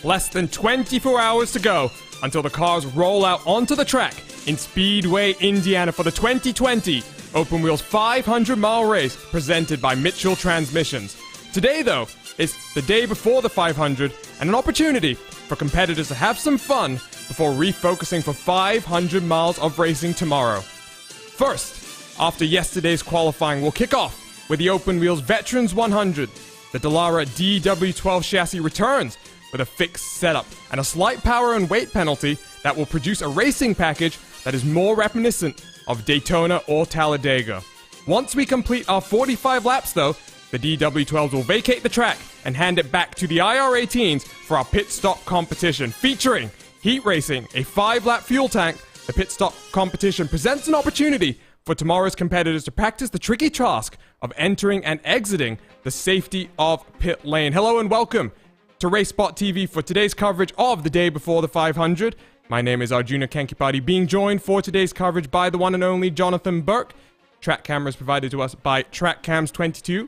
Less than 24 hours to go until the cars roll out onto the track in Speedway, Indiana for the 2020 Open Wheels 500-mile race presented by Mitchell Transmissions. Today, though, is the day before the 500 and an opportunity for competitors to have some fun before refocusing for 500 miles of racing tomorrow. First, after yesterday's qualifying, we'll kick off with the Open Wheels Veterans 100. The Dallara DW12 chassis returns with a fixed setup and a slight power and weight penalty that will produce a racing package that is more reminiscent of Daytona or Talladega. Once we complete our 45 laps though, the DW12s will vacate the track and hand it back to the IR18s for our pit stop competition featuring heat racing, a 5-lap fuel tank. The pit stop competition presents an opportunity for tomorrow's competitors to practice the tricky task of entering and exiting the safety of pit lane. Hello and welcome to RaceSpotTV for today's coverage of the day before the 500. My name is Arjuna Kankipati, being joined for today's coverage by the one and only Jonathan Burke. Track cameras provided to us by TrackCams22,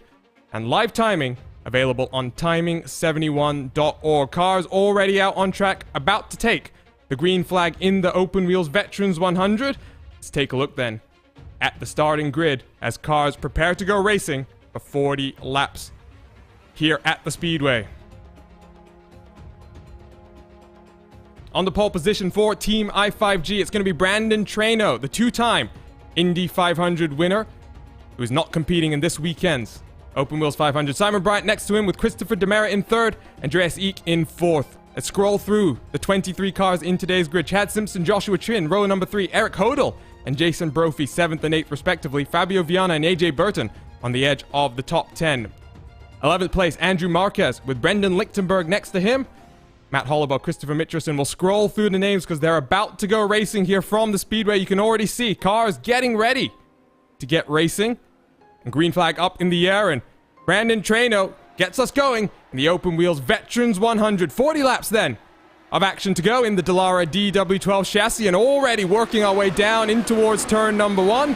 and live timing available on timing71.org. Cars already out on track, about to take the green flag in the Open Wheels Veterans 100. Let's take a look then at the starting grid as cars prepare to go racing for 40 laps here at the Speedway. On the pole position for Team I5G, it's going to be Brandon Traino, the two-time Indy 500 winner, who is not competing in this weekend's Open Wheels 500. Simon Bryant next to him with Christopher Demeritte in third, Andreas Eek in fourth. Let's scroll through the 23 cars in today's grid. Chad Simpson, Joshua Chin, row number 3, Eric Hodel and Jason Brophy, 7th and 8th respectively. Fabio Viana and AJ Burton on the edge of the top 10. 11th place, Andrew Marquez with Brendan Lichtenberg next to him. Matt Hollabaugh, Christopher Mitcherson. We'll scroll through the names because they're about to go racing here from the Speedway. You can already see cars getting ready to get racing. And green flag up in the air, and Brandon Traino gets us going in the Open Wheels Veterans 100. 40 laps then of action to go in the Dallara DW12 chassis, and already working our way down in towards turn number 1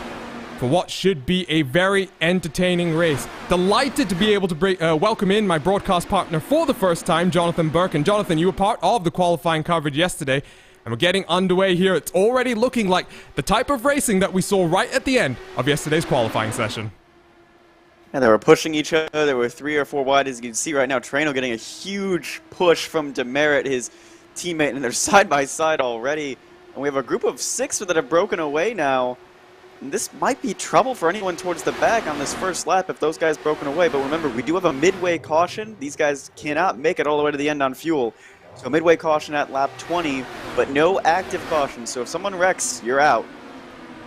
for what should be a very entertaining race. Delighted to be able to welcome in my broadcast partner for the first time, Jonathan Burke. And Jonathan, you were part of the qualifying coverage yesterday, and we're getting underway here. It's already looking like the type of racing that we saw right at the end of yesterday's qualifying session. And they were pushing each other. There were 3 or 4 wide. As you can see right now, Traino getting a huge push from Demeritte, his teammate, and they're side by side already. And we have a group of 6 that have broken away now. And this might be trouble for anyone towards the back on this first lap if those guys broken away. But remember, we do have a midway caution. These guys cannot make it all the way to the end on fuel. So midway caution at lap 20, but no active caution. So if someone wrecks, you're out.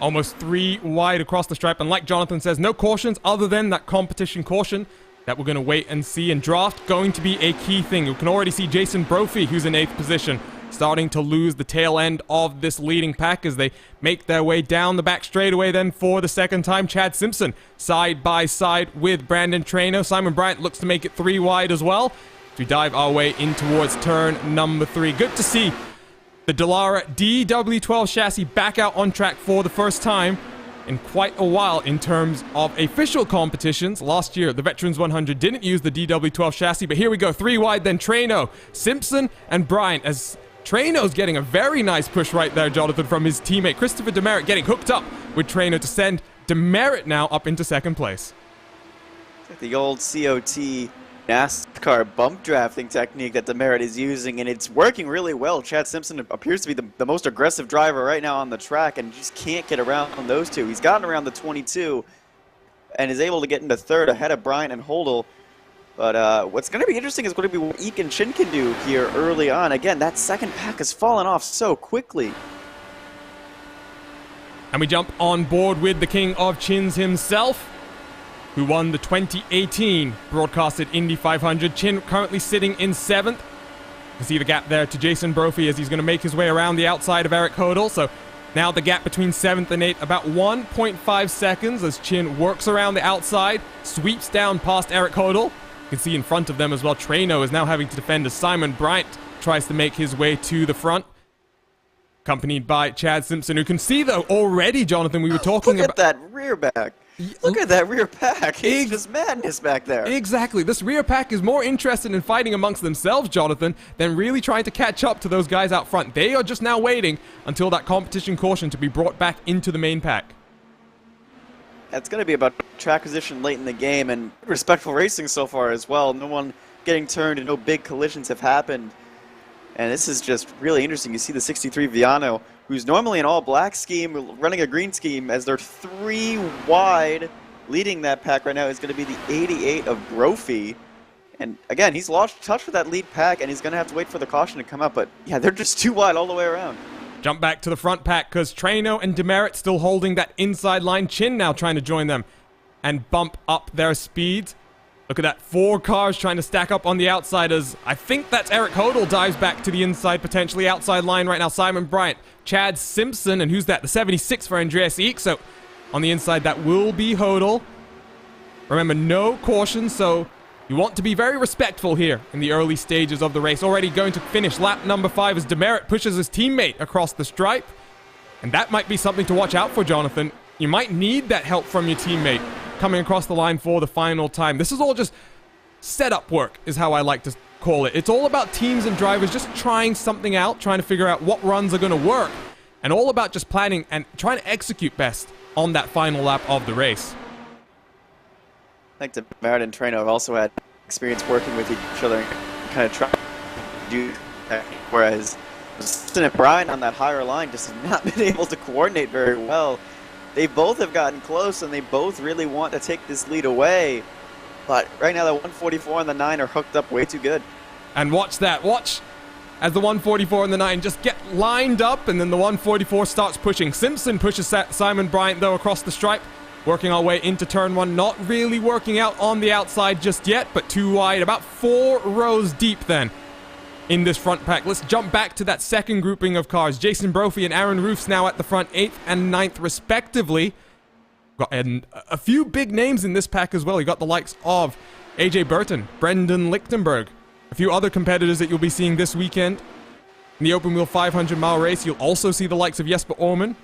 Almost 3 wide across the stripe, and like Jonathan says, no cautions other than that competition caution that we're going to wait and see. And draft going to be a key thing. You can already see Jason Brophy, who's in 8th position, starting to lose the tail end of this leading pack as they make their way down the back straightaway then for the second time. Chad Simpson side by side with Brandon Traino. Simon Bryant looks to make it 3 wide as well as we dive our way in towards turn number 3. Good to see the Dallara DW12 chassis back out on track for the first time in quite a while in terms of official competitions. Last year, the Veterans 100 didn't use the DW12 chassis, but here we go. 3 wide, then Traino, Simpson, and Bryant, as Traino's getting a very nice push right there, Jonathan, from his teammate Christopher Demeritte, getting hooked up with Traino to send Demeritte now up into 2nd place. It's like the old COT NASCAR bump drafting technique that Demeritte is using, and it's working really well. Chad Simpson appears to be the most aggressive driver right now on the track, and just can't get around on those two. He's gotten around the 22 and is able to get into 3rd ahead of Bryant and Hodel. But what's going to be interesting is going to be what Eek and Chin can do here early on. Again, that second pack has fallen off so quickly. And we jump on board with the king of chins himself, who won the 2018 broadcasted Indy 500. Chin currently sitting in 7th. You can see the gap there to Jason Brophy as he's going to make his way around the outside of Eric Hodel. So now the gap between 7th and 8th, about 1.5 seconds as Chin works around the outside, sweeps down past Eric Hodel. You can see in front of them as well, Traino is now having to defend as Simon Bryant tries to make his way to the front, accompanied by Chad Simpson, who can see, though, already, Jonathan, we were talking about... Look at that rear back. Look at that rear pack. It's just madness back there. Exactly. This rear pack is more interested in fighting amongst themselves, Jonathan, than really trying to catch up to those guys out front. They are just now waiting until that competition caution to be brought back into the main pack. It's going to be about track position late in the game, and respectful racing so far as well. No one getting turned and no big collisions have happened. And this is just really interesting. You see the 63 Viano, who's normally an all-black scheme, running a green scheme, as they're 3 wide. Leading that pack right now is going to be the 88 of Brophy. And again, he's lost touch with that lead pack, and he's going to have to wait for the caution to come up. But yeah, they're just 2 wide all the way around. Jump back to the front pack because Traino and Demeritte still holding that inside line. Chin now trying to join them and bump up their speeds. Look at that, 4 cars trying to stack up on the outsiders. I think that's Eric Hodel dives back to the inside, potentially outside line right now. Simon Bryant, Chad Simpson, and who's that? The 76 for Andreas Eek. So On the inside, that will be Hodel. Remember, no caution, so you want to be very respectful here in the early stages of the race. Already going to finish lap number 5 as Demerit pushes his teammate across the stripe. And that might be something to watch out for, Jonathan. You might need that help from your teammate coming across the line for the final time. This is all just setup work, is how I like to call it. It's all about teams and drivers just trying something out, trying to figure out what runs are going to work, and all about just planning and trying to execute best on that final lap of the race. I think Demerit and Treno have also had experience working with each other and kind of trying to do that, whereas Justin and Brian on that higher line just have not been able to coordinate very well. They both have gotten close, and they both really want to take this lead away. But right now, the 144 and the 9 are hooked up way too good. And watch that. Watch as the 144 and the 9 just get lined up, and then the 144 starts pushing. Simpson pushes Simon Bryant, though, across the stripe, working our way into turn 1. Not really working out on the outside just yet, but too wide. About 4 rows deep, then, in this front pack. Let's jump back to that second grouping of cars. Jason Brophy and Aaron Roofs now at the front, 8th and 9th, respectively. Got a few big names in this pack as well. You got the likes of AJ Burton, Brendan Lichtenberg, a few other competitors that you'll be seeing this weekend. In the open wheel 500-mile race, you'll also see the likes of Jesper Orman,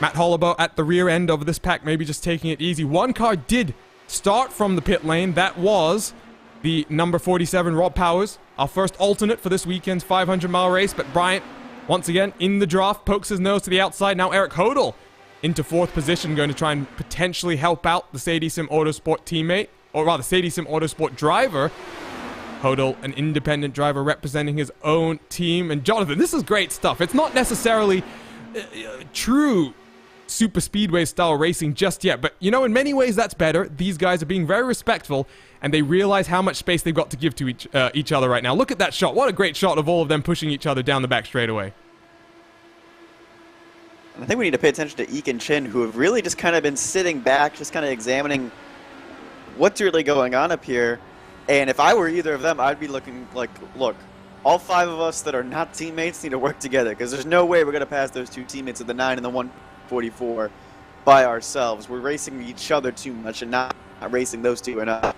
Matt Hollabo at the rear end of this pack, maybe just taking it easy. One car did start from the pit lane. That was the number 47, Rob Powers, our first alternate for this weekend's 500-mile race. But Bryant, once again, in the draft, pokes his nose to the outside. Now Eric Hodel into 4th position, going to try and potentially help out the Sadie Sim Autosport teammate, or rather Sadie Sim Autosport driver. Hodel, an independent driver representing his own team. And Jonathan, this is great stuff. It's not necessarily true super speedway style racing just yet, but you know, in many ways that's better. These guys are being very respectful, and they realize how much space they've got to give to each other right now. Look at that shot. What a great shot of all of them pushing each other down the back straightaway. I think we need to pay attention to Eek and Chin, who have really just kind of been sitting back, just kind of examining what's really going on up here. And if I were either of them, I'd be looking like, look, all 5 of us that are not teammates need to work together, because there's no way we're going to pass those 2 teammates at the 9 and the 144 by ourselves. We're racing each other too much and not racing those 2 enough.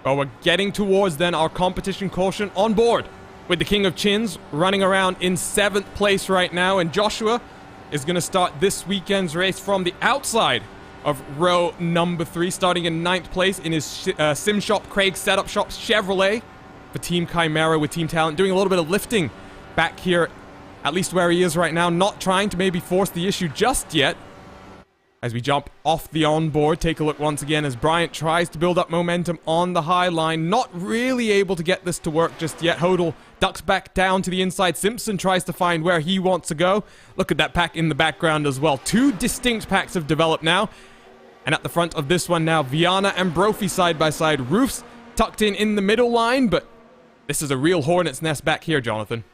Well, we're getting towards then our competition caution on board, with the King of Chins running around in 7th place right now, and Joshua is going to start this weekend's race from the outside of row number 3, starting in 9th place in his sim shop, Craig Setup Shop Chevrolet, for Team Chimera with Team Talent, doing a little bit of lifting back here, at least where he is right now, not trying to maybe force the issue just yet. As we jump off the onboard, take a look once again as Bryant tries to build up momentum on the high line. Not really able to get this to work just yet. Hodel ducks back down to the inside. Simpson tries to find where he wants to go. Look at that pack in the background as well. 2 distinct packs have developed now. And at the front of this one now, Viana and Brophy side by side. Roofs tucked in the middle line, but this is a real hornet's nest back here, Jonathan.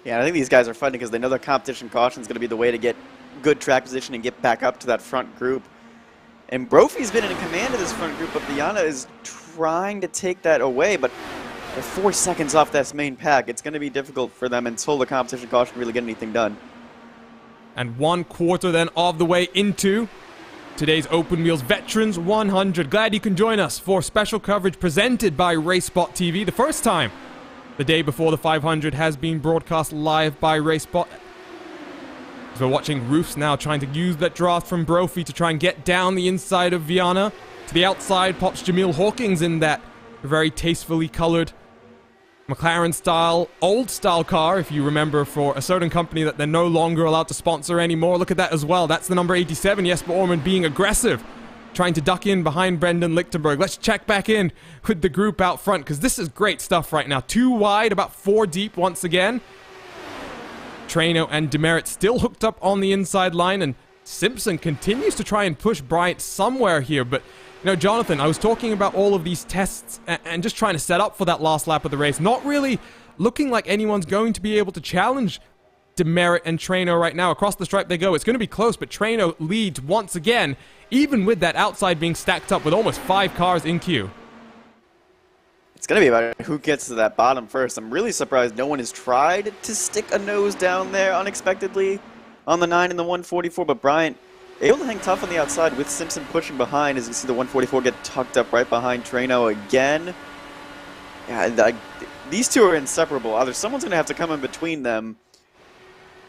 Yeah, I think these guys are fighting because they know their competition caution is going to be the way to get good track position and get back up to that front group. And Brophy's been in command of this front group, but Viana is trying to take that away, but they're 4 seconds off that main pack. It's going to be difficult for them until the competition caution really get anything done. And 1/4 then of the way into today's Open Wheels Veterans 100. Glad you can join us for special coverage presented by RaceSpotTV. The first time the day before the 500 has been broadcast live by RaceSpot. As we're watching Roofs now trying to use that draft from Brophy to try and get down the inside of Viana. To the outside pops Jamil Hawkins in that very tastefully colored McLaren style, old style car, if you remember, for a certain company that they're no longer allowed to sponsor anymore. Look at that as well. That's the number 87, Jesper Orman, being aggressive, trying to duck in behind Brendan Lichtenberg. Let's check back in with the group out front, because this is great stuff right now. 2 wide, about 4 deep once again. Treno and Demerit still hooked up on the inside line, and Simpson continues to try and push Bryant somewhere here, but you know, Jonathan, I was talking about all of these tests and just trying to set up for that last lap of the race. Not really looking like anyone's going to be able to challenge Demerit and Treno right now. Across the stripe they go. It's going to be close, but Treno leads once again, even with that outside being stacked up with almost 5 cars in queue. It's going to be about who gets to that bottom first. I'm really surprised no one has tried to stick a nose down there unexpectedly on the 9 and the 144, but Bryant able to hang tough on the outside with Simpson pushing behind. As you see the 144 get tucked up right behind Trano again. Yeah, these two are inseparable. Either someone's going to have to come in between them,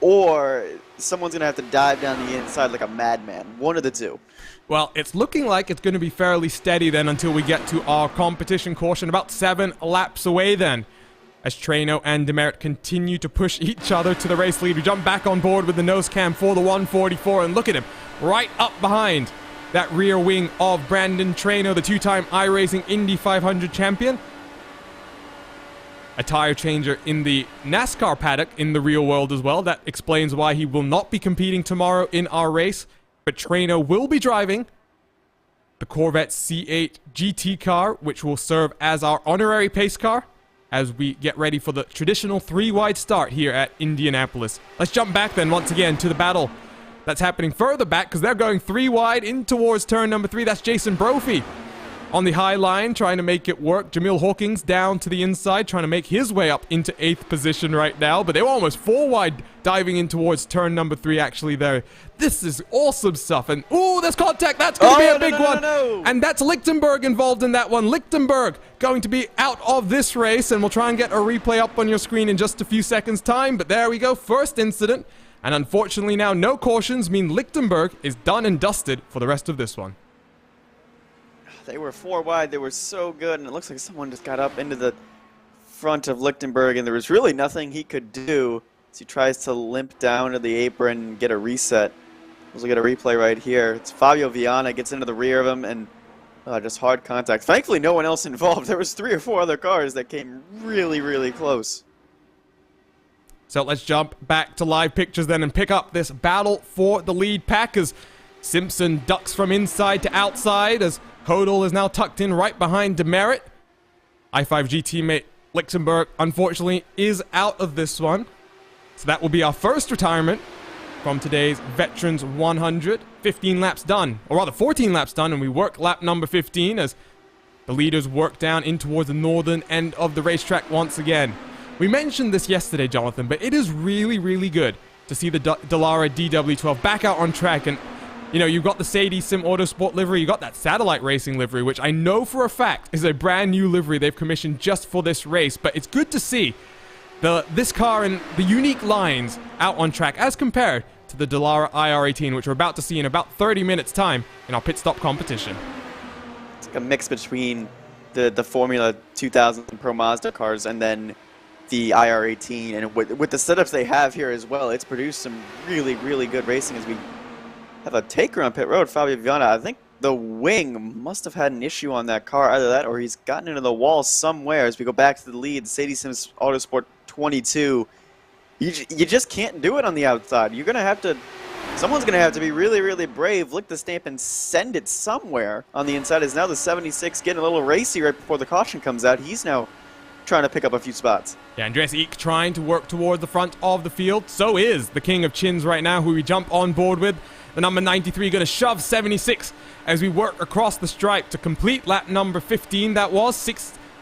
or someone's going to have to dive down the inside like a madman. One of the two. Well, it's looking like it's going to be fairly steady then until we get to our competition caution, about 7 laps away then, as Trano and Demerit continue to push each other to the race lead. We jump back on board with the nose cam for the 144, and look at him, right up behind that rear wing of Brandon Trano, the 2-time iRacing Indy 500 champion. A tire changer in the NASCAR paddock in the real world as well. That explains why he will not be competing tomorrow in our race. But Trano will be driving the Corvette C8 GT car, which will serve as our honorary pace car as we get ready for the traditional 3-wide start here at Indianapolis. Let's jump back then once again to the battle that's happening further back, because they're going 3 wide in towards turn number 3. That's Jason Brophy on the high line, trying to make it work. Jamil Hawkins down to the inside, trying to make his way up into 8th position right now. But they were almost 4 wide diving in towards turn number 3 actually there. This is awesome stuff. And, ooh, there's contact. That's going to be a big one. And that's Lichtenberg involved in that one. Lichtenberg going to be out of this race. And we'll try and get a replay up on your screen in just a few seconds' time. But there we go. First incident. And unfortunately now no cautions mean Lichtenberg is done and dusted for the rest of this one. They were 4 wide. They were so good, and it looks like someone just got up into the front of Lichtenberg, and there was really nothing he could do as he tries to limp down to the apron and get a reset. We'll get a replay right here. It's Fabio Viana gets into the rear of him, and just hard contact. Thankfully, no one else involved. There was 3 or 4 other cars that came really, really close. So let's jump back to live pictures then and pick up this battle for the lead pack as Simpson ducks from inside to outside as Hodel is now tucked in right behind Demerit. I5G teammate Lichtenberg, unfortunately, is out of this one. So that will be our first retirement from today's Veterans 100. 15 laps done, or rather 14 laps done, and we work lap number 15 as the leaders work down in towards the northern end of the racetrack once again. We mentioned this yesterday, Jonathan, but it is really, really good to see the Dallara DW12 back out on track. And you know, you've got the Sadie Sim Autosport livery, you got that Satellite Racing livery, which I know for a fact is a brand new livery they've commissioned just for this race. But it's good to see this car and the unique lines out on track as compared to the Dallara IR18, which we're about to see in about 30 minutes time in our pit stop competition. It's like a mix between the Formula 2000 Pro Mazda cars and then the IR18. And with the setups they have here as well, it's produced some really, really good racing as we have a taker on pit road. Fabio Viana, I think the wing must have had an issue on that car, either that or he's gotten into the wall somewhere. As we go back to the lead, Sadie Sims Autosport 22, you just can't do it on the outside. You're gonna have to, someone's gonna have to be really, really brave, lick the stamp and send it somewhere on the inside. Is now the 76 getting a little racy right before the caution comes out. He's now trying to pick up a few spots. Yeah, Andreas Eek trying to work toward the front of the field. So is the king of chins right now, who we jump on board with. The number 93 going to shove 76 as we work across the stripe to complete lap number 15. That was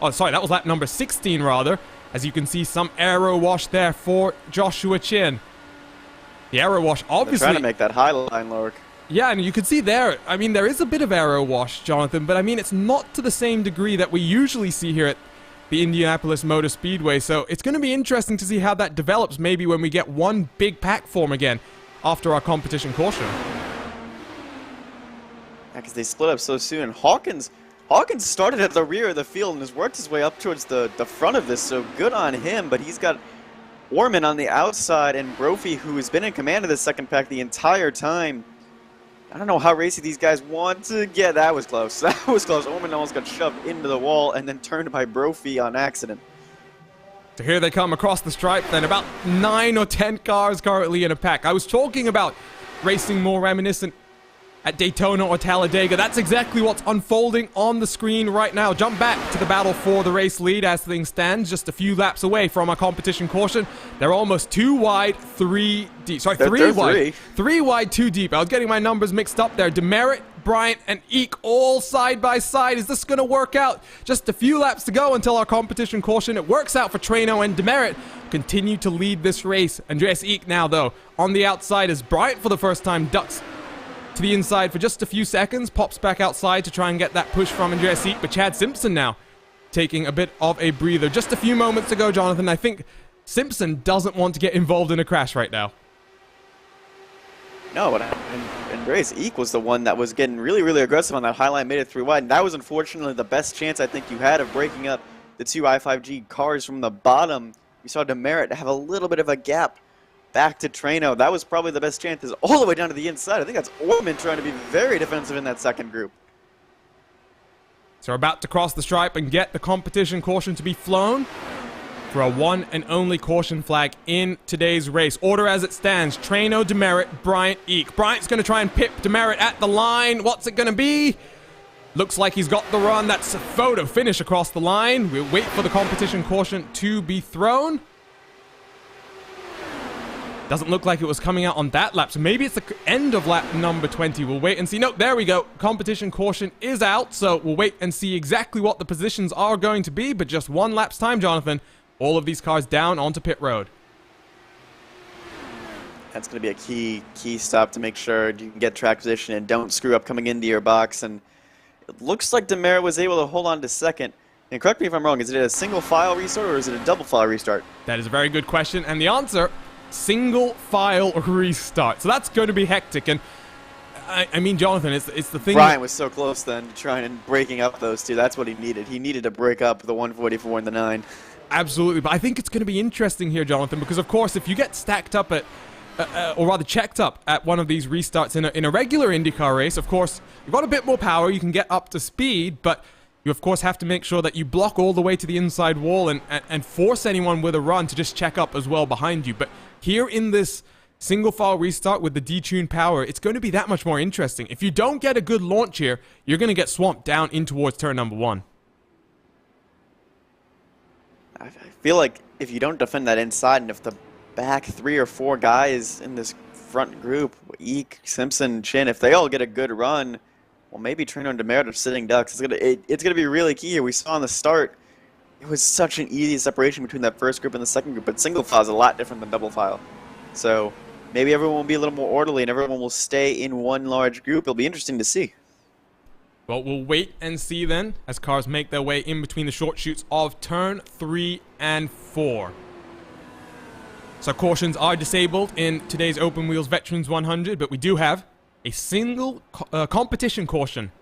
that was lap number 16 rather. As you can see, some aero wash there for Joshua Chin. The aero wash obviously they're trying to make that high line work. Yeah, and you can see there, I mean, there is a bit of aero wash, Jonathan, but I mean, it's not to the same degree that we usually see here at the Indianapolis Motor Speedway. So it's going to be interesting to see how that develops maybe when we get one big pack form again after our competition caution. Yeah, because they split up so soon. Hawkins started at the rear of the field and has worked his way up towards the front of this, so good on him. But he's got Orman on the outside and Brophy, who has been in command of the second pack the entire time. I don't know how racy these guys want to get. That was close. That was close. Orman almost got shoved into the wall and then turned by Brophy on accident. So here they come across the stripe then, about 9 or 10 cars currently in a pack. I was talking about racing more reminiscent at Daytona or Talladega. That's exactly what's unfolding on the screen right now. Jump back to the battle for the race lead as things stand, just a few laps away from our competition caution. They're almost 2 wide, 3 deep. Sorry, 3 wide. 3 wide, 2 deep. I was getting my numbers mixed up there. Demerit, Bryant, and Eek all side by side. Is this going to work out? Just a few laps to go until our competition caution. It works out for Trano, and Demerit continue to lead this race. Andreas Eek now, though, on the outside as Bryant for the first time ducks to the inside for just a few seconds, pops back outside to try and get that push from Andreas Eek, but Chad Simpson now taking a bit of a breather. Just a few moments ago, Jonathan, I think Simpson doesn't want to get involved in a crash right now. No, but Andreas Eek was the one that was getting really, really aggressive on that high line, made it through wide, and that was unfortunately the best chance I think you had of breaking up the two i5G cars from the bottom. We saw Demerit have a little bit of a gap back to Trano. That was probably the best chance, is all the way down to the inside. I think that's Orman trying to be very defensive in that second group. So we're about to cross the stripe and get the competition caution to be flown for a one and only caution flag in today's race. Order as it stands: Trano, Demerit, Bryant, Eek. Bryant's going to try and pip Demerit at the line. What's it going to be? Looks like he's got the run. That's a photo finish across the line. We'll wait for the competition caution to be thrown. Doesn't look like it was coming out on that lap, so maybe it's the end of lap number 20. We'll wait and see. Nope, there we go. Competition caution is out, so we'll wait and see exactly what the positions are going to be, but just one lap's time, Jonathan. All of these cars down onto pit road. That's going to be a key stop to make sure you can get track position and don't screw up coming into your box. And it looks like Demerit was able to hold on to second. And correct me if I'm wrong, is it a single file restart or is it a double file restart? That is a very good question, and the answer: single file restart. So that's going to be hectic. And I mean, Jonathan, it's the thing. Brian was so close then to trying and breaking up those two. That's what he needed. He needed to break up the 144 and the 9. Absolutely, but I think it's going to be interesting here, Jonathan, because of course, if you get stacked up at, or rather checked up at one of these restarts in a regular IndyCar race, of course, you've got a bit more power, you can get up to speed, but you of course have to make sure that you block all the way to the inside wall and force anyone with a run to just check up as well behind you. But here in this single file restart with the detuned power, it's going to be that much more interesting. If you don't get a good launch here, you're going to get swamped down in towards turn number 1. I feel like if you don't defend that inside, and if the back 3 or 4 guys in this front group, Eek, Simpson, Chin, if they all get a good run, well, maybe Trano and Demerit are sitting ducks. It's gonna be really key here. We saw on the start, it was such an easy separation between that first group and the second group, but single file is a lot different than double file. So maybe everyone will be a little more orderly and everyone will stay in one large group. It'll be interesting to see. Well, we'll wait and see then as cars make their way in between the short chutes of turn 3 and 4. So cautions are disabled in today's Open Wheels Veterans 100, but we do have a single competition caution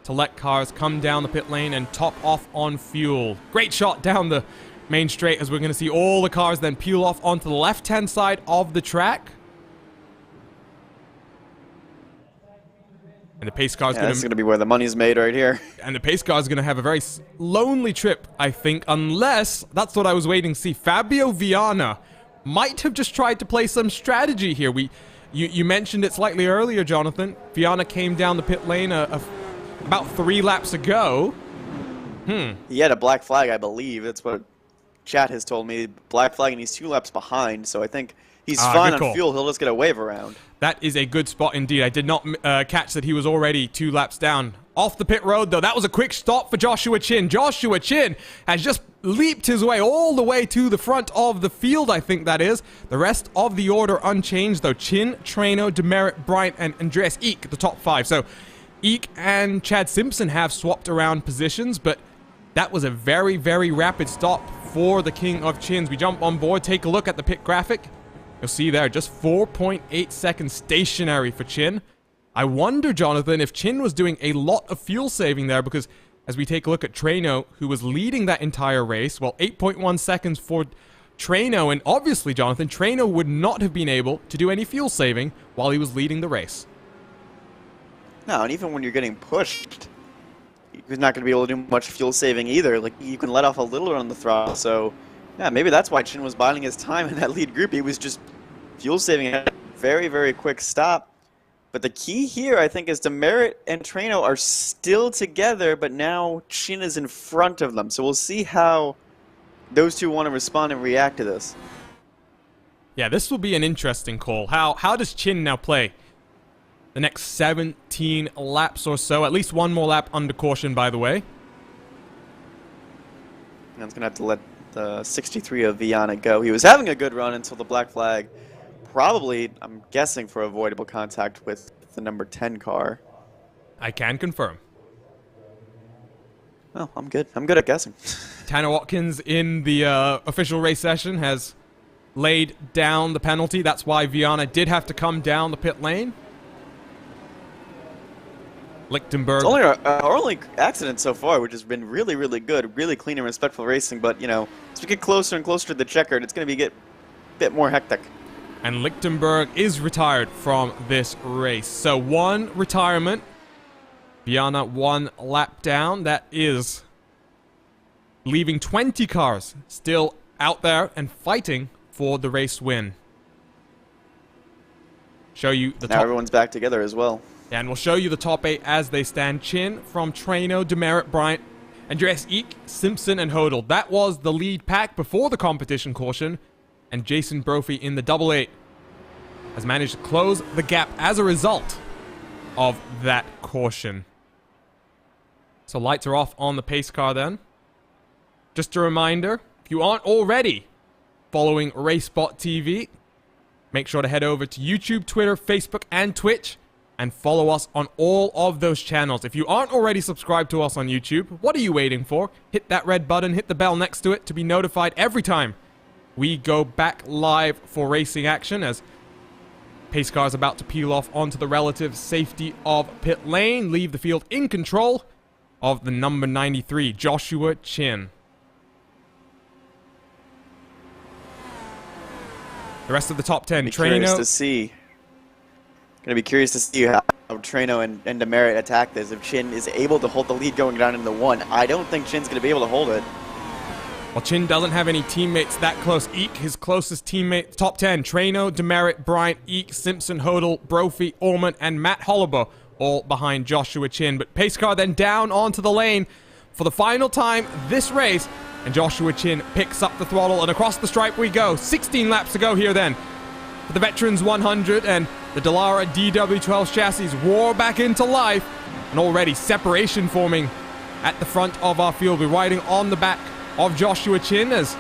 to let cars come down the pit lane and top off on fuel. Great shot down the main straight as we're going to see all the cars then peel off onto the left-hand side of the track. And the pace car is going to be where the money's made right here. And the pace car is going to have a very lonely trip, I think, unless, that's what I was waiting to see, Fabio Viana might have just tried to play some strategy here. You mentioned it slightly earlier, Jonathan. Viana came down the pit lane about 3 laps ago. He had a black flag, I believe. That's what chat has told me. Black flag, and he's 2 laps behind, so I think he's fine on fuel. He'll just get a wave around. That is a good spot indeed. I did not catch that he was already 2 laps down. Off the pit road, though, that was a quick stop for Joshua Chin. Joshua Chin has just leaped his way all the way to the front of the field, I think that is. The rest of the order unchanged, though. Chin, Trano, Demerit, Bryant, and Andreas Eek, the top 5. So Eek and Chad Simpson have swapped around positions, but that was a very, very rapid stop for the King of Chins. We jump on board, take a look at the pit graphic. You'll see there, just 4.8 seconds stationary for Chin. I wonder, Jonathan, if Chin was doing a lot of fuel saving there, because as we take a look at Trano, who was leading that entire race, well, 8.1 seconds for Trano, and obviously, Jonathan, Trano would not have been able to do any fuel saving while he was leading the race. No, and even when you're getting pushed, you're not going to be able to do much fuel saving either. Like, you can let off a little on the throttle, so yeah, maybe that's why Chin was biding his time in that lead group. He was just fuel saving at a very, very quick stop. But the key here, I think, is Demerit and Trano are still together, but now Chin is in front of them. So we'll see how those two want to respond and react to this. Yeah, this will be an interesting call. How does Chin now play the next 17 laps or so. At least one more lap under caution, by the way. That's going to have to let the 63 of Viana go. He was having a good run until the black flag. Probably, I'm guessing, for avoidable contact with the number 10 car. I can confirm. Oh, I'm good. I'm good at guessing. Tanner Watkins in the official race session has laid down the penalty. That's why Viana did have to come down the pit lane. Lichtenberg. It's only our only accident so far, which has been really, really good, really clean and respectful racing. But, you know, as we get closer and closer to the checkered, it's going to get a bit more hectic. And Lichtenberg is retired from this race. So one retirement. Viana one lap down. That is leaving 20 cars still out there and fighting for the race win. Show you the now top. Everyone's back together as well. And we'll show you the top 8 as they stand. Chin from Trano, Demerit, Bryant, Andreas Eek, Simpson, and Hodel. That was the lead pack before the competition caution. And Jason Brophy in the double 8 has managed to close the gap as a result of that caution. So lights are off on the pace car then. Just a reminder, if you aren't already following RaceSpotTV, make sure to head over to YouTube, Twitter, Facebook, and Twitch, and follow us on all of those channels. If you aren't already subscribed to us on YouTube, what are you waiting for? Hit that red button, hit the bell next to it to be notified every time we go back live for racing action, as pace car is about to peel off onto the relative safety of pit lane, leave the field in control of the number 93, Joshua Chin. The rest of the top 10, Curious to see. Going to be curious to see how Trano and Demerit attack this. If Chin is able to hold the lead going down into the 1, I don't think Chin's going to be able to hold it. Well, Chin doesn't have any teammates that close. Eek, his closest teammate, top 10, Trano, Demerit, Bryant, Eek, Simpson, Hodel, Brophy, Orman, and Matt Holliber, all behind Joshua Chin. But pace car then down onto the lane for the final time this race, and Joshua Chin picks up the throttle, and across the stripe we go. 16 laps to go here then for the Veterans 100, and the Dallara DW12 chassis roar back into life, and already separation forming at the front of our field. We're riding on the back of Joshua Chin as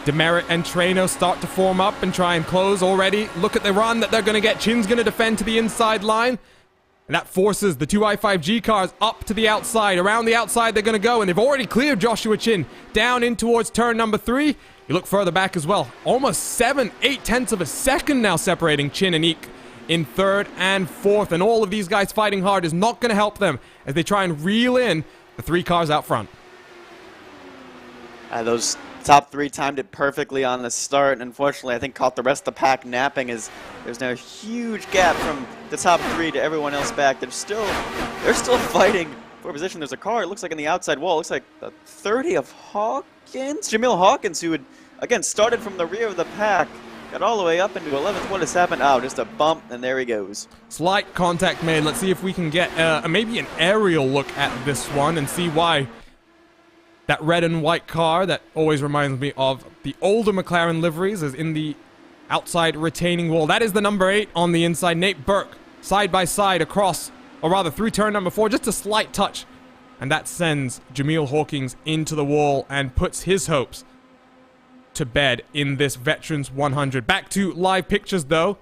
Demerit and Trano start to form up and try and close already. Look at the run that they're going to get. Chin's going to defend to the inside line, and that forces the two i5G cars up to the outside. Around the outside they're going to go, and they've already cleared Joshua Chin down in towards turn number 3. You look further back as well. Almost 7/8 tenths of a second now separating Chin and Eek in 3rd and 4th. And all of these guys fighting hard is not going to help them as they try and reel in the 3 cars out front. Those top 3 timed it perfectly on the start. And unfortunately, I think caught the rest of the pack napping, as there's now a huge gap from the top 3 to everyone else back. They're still fighting for position. There's a car, it looks like, on the outside wall. It looks like the 30 of Hawkins. Jamil Hawkins, who had, again, started from the rear of the pack, got all the way up into 11th. What has happened? Oh, just a bump, and there he goes. Slight contact made. Let's see if we can get maybe an aerial look at this one and see why that red and white car that always reminds me of the older McLaren liveries is in the outside retaining wall. That is the number 8 on the inside. Nate Burke, side by side across, or rather through turn number 4, just a slight touch. And that sends Jamil Hawkins into the wall and puts his hopes to bed in this Veterans 100. Back to live pictures though,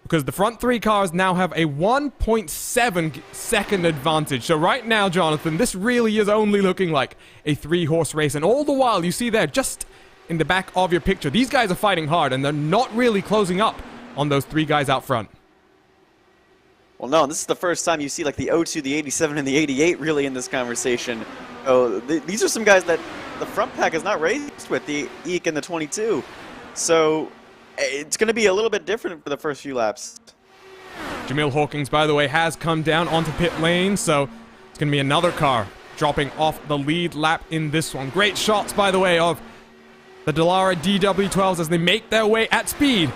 because the front 3 cars now have a 1.7 second advantage. So right now, Jonathan, this really is only looking like a 3-horse race. And all the while, you see there, just in the back of your picture, these guys are fighting hard, and they're not really closing up on those 3 guys out front. Well, no, this is the first time you see like the 02, the 87, and the 88 really in this conversation. Oh, these are some guys that the front pack has not raced with, the Eek and the 22. So it's going to be a little bit different for the first few laps. Jamil Hawkins, by the way, has come down onto pit lane, so it's going to be another car dropping off the lead lap in this one. Great shots, by the way, of the Dallara DW12s as they make their way at speed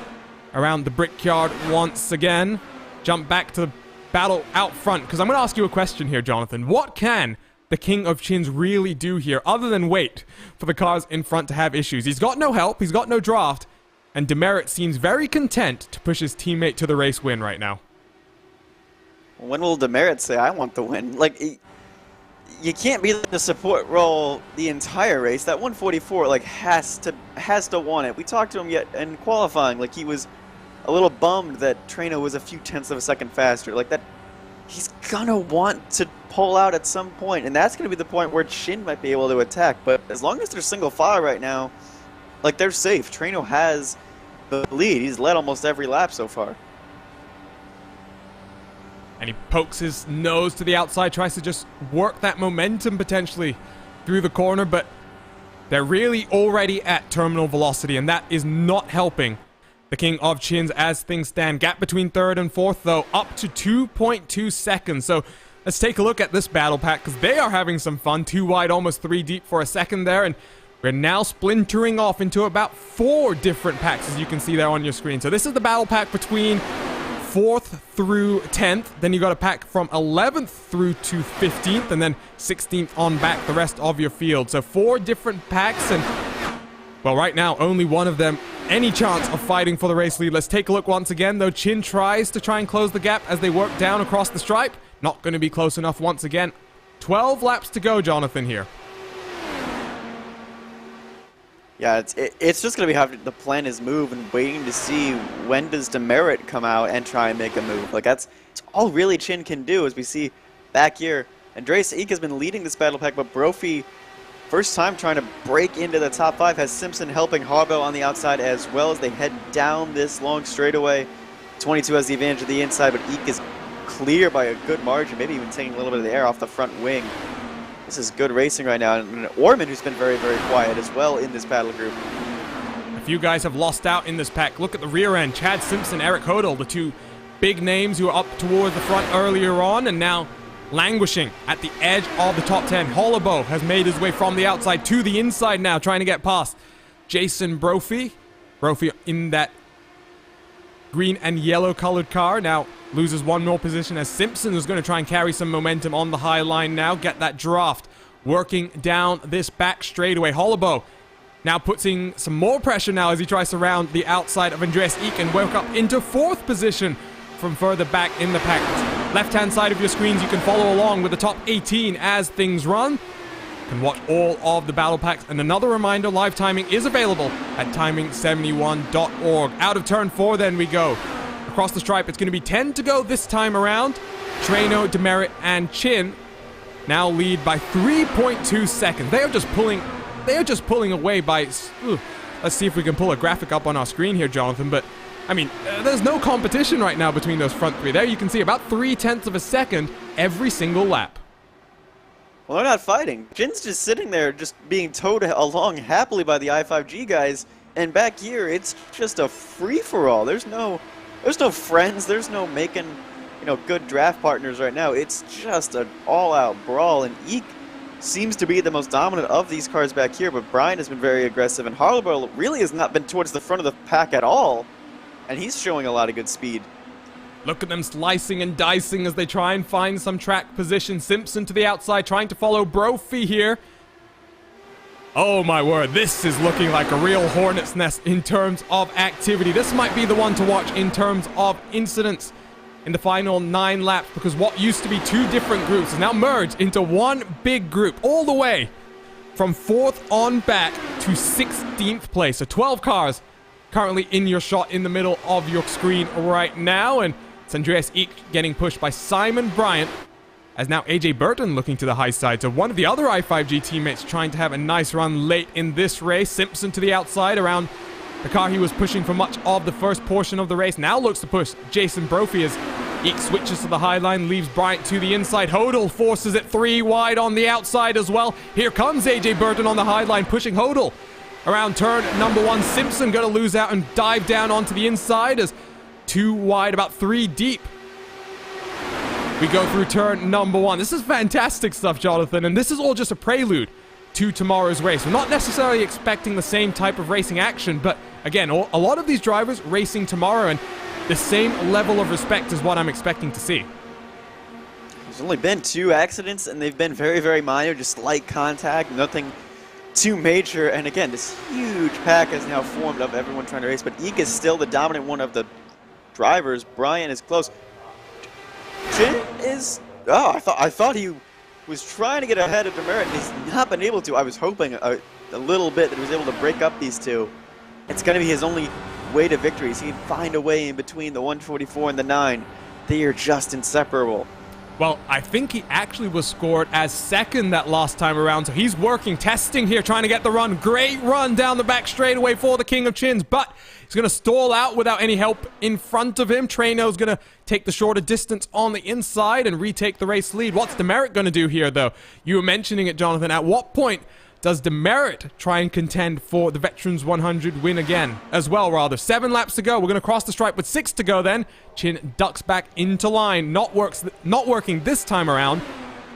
around the Brickyard once again. Jump back to the battle out front, because I'm going to ask you a question here, Jonathan. What can the King of Chins really do here other than wait for the cars in front to have issues? He's got no help, he's got no draft, and Demerit seems very content to push his teammate to the race win right now. When will Demerit say, I want the win? Like, you can't be the support role the entire race. That 144, like, has to want it. We talked to him yet in qualifying. Like, he was a little bummed that Treno was a few tenths of a second faster. Like, that, he's gonna want to pull out at some point, and that's gonna be the point where Chin might be able to attack. But as long as they're single file right now, like, they're safe. Treno has the lead. He's led almost every lap so far. And he pokes his nose to the outside, tries to just work that momentum potentially through the corner, but they're really already at terminal velocity, and that is not helping the King of Chins as things stand. Gap between third and fourth, though, up to 2.2 seconds. So let's take a look at this battle pack, because they are having some fun. 2 wide, almost 3 deep for a second there, and we're now splintering off into about 4 different packs, as you can see there on your screen. So this is the battle pack between 4th through 10th, then you got a pack from 11th through to 15th, and then 16th on back the rest of your field. So 4 different packs, and well, right now only one of them any chance of fighting for the race lead. Let's take a look once again, though. Chin tries to try and close the gap as they work down across the stripe. Not going to be close enough once again. 12 laps to go, Jonathan, here. Yeah, it's just going to be having to plan his move and waiting to see when does Demerit come out and try and make a move. Like, it's all really Chin can do, as we see back here. Andreas Eek has been leading this battle pack, but Brophy, first time trying to break into the top 5, has Simpson helping Harbo on the outside as well as they head down this long straightaway. 22 has the advantage of the inside, but Eek is clear by a good margin, maybe even taking a little bit of the air off the front wing. This is good racing right now, and Orman, who's been very, very quiet as well in this battle group. A few guys have lost out in this pack. Look at the rear end. Chad Simpson, Eric Hodel, the 2 big names who were up towards the front earlier on, and now languishing at the edge of the top 10. Hollabo has made his way from the outside to the inside now, trying to get past Jason Brophy. Brophy in that green and yellow colored car now loses 1 more position, as Simpson is going to try and carry some momentum on the high line now, get that draft working down this back straightaway. Hollabo now putting some more pressure now as he tries to round the outside of Andreas Eek and work up into 4th position from further back in the pack. Left-hand side of your screens, you can follow along with the top 18 as things run. You can watch all of the battle packs, and another reminder, live timing is available at timing71.org. Out of turn 4 then we go. Across the stripe, it's going to be 10 to go this time around. Treno, Demerit, and Chin now lead by 3.2 seconds. They are just pulling away by... let's see if we can pull a graphic up on our screen here, Jonathan. But, I mean, there's no competition right now between those front 3. There you can see about 0.3 of a second every single lap. Well, they're not fighting. Jin's just sitting there, just being towed along happily by the I5G guys. And back here, it's just a free-for-all. There's no friends. There's no making, good draft partners right now. It's just an all-out brawl. And Eek seems to be the most dominant of these cars back here, but Brian has been very aggressive, and Harlebo really has not been towards the front of the pack at all. And he's showing a lot of good speed. Look at them slicing and dicing as they try and find some track position. Simpson to the outside, trying to follow Brophy here. Oh my word, this is looking like a real hornet's nest in terms of activity. This might be the one to watch in terms of incidents in the final 9 laps, because what used to be 2 different groups is now merged into one big group, all the way from 4th on back to 16th place. So 12 cars currently in your shot in the middle of your screen right now, and it's Andreas Eek getting pushed by Simon Bryant, as now AJ Burton looking to the high side. So one of the other I5G teammates trying to have a nice run late in this race. Simpson to the outside around the car he was pushing for much of the first portion of the race. Now looks to push Jason Brophy as Eek switches to the high line, leaves Bryant to the inside. Hodel forces it 3 wide on the outside as well. Here comes AJ Burton on the high line, pushing Hodel around turn number 1. Simpson going to lose out and dive down onto the inside as 2 wide, about 3 deep. We go through turn number 1. This is fantastic stuff, Jonathan, and this is all just a prelude to tomorrow's race. We're not necessarily expecting the same type of racing action, but again, a lot of these drivers racing tomorrow, and the same level of respect is what I'm expecting to see. There's only been 2 accidents, and they've been very, very minor, just light contact, nothing too major. And again, this huge pack has now formed of everyone trying to race, but Eek is still the dominant one of the drivers. Brian is close. Chin is... Oh, I thought he was trying to get ahead of Demerit, and he's not been able to. I was hoping a little bit that he was able to break up these two. It's going to be his only way to victory. So he can find a way in between the 144 and the 9. They are just inseparable. Well, I think he actually was scored as second that last time around, so he's working, testing here, trying to get the run. Great run down the back straightaway for the King of Chins, but he's going to stall out without any help in front of him. Traino's going to take the shorter distance on the inside and retake the race lead. What's Demerit going to do here, though? You were mentioning it, Jonathan. At what point does Demerit try and contend for the Veterans 100 win again? As well, rather. 7 laps to go. We're going to cross the stripe with 6 to go then. Chin ducks back into line. Not working this time around,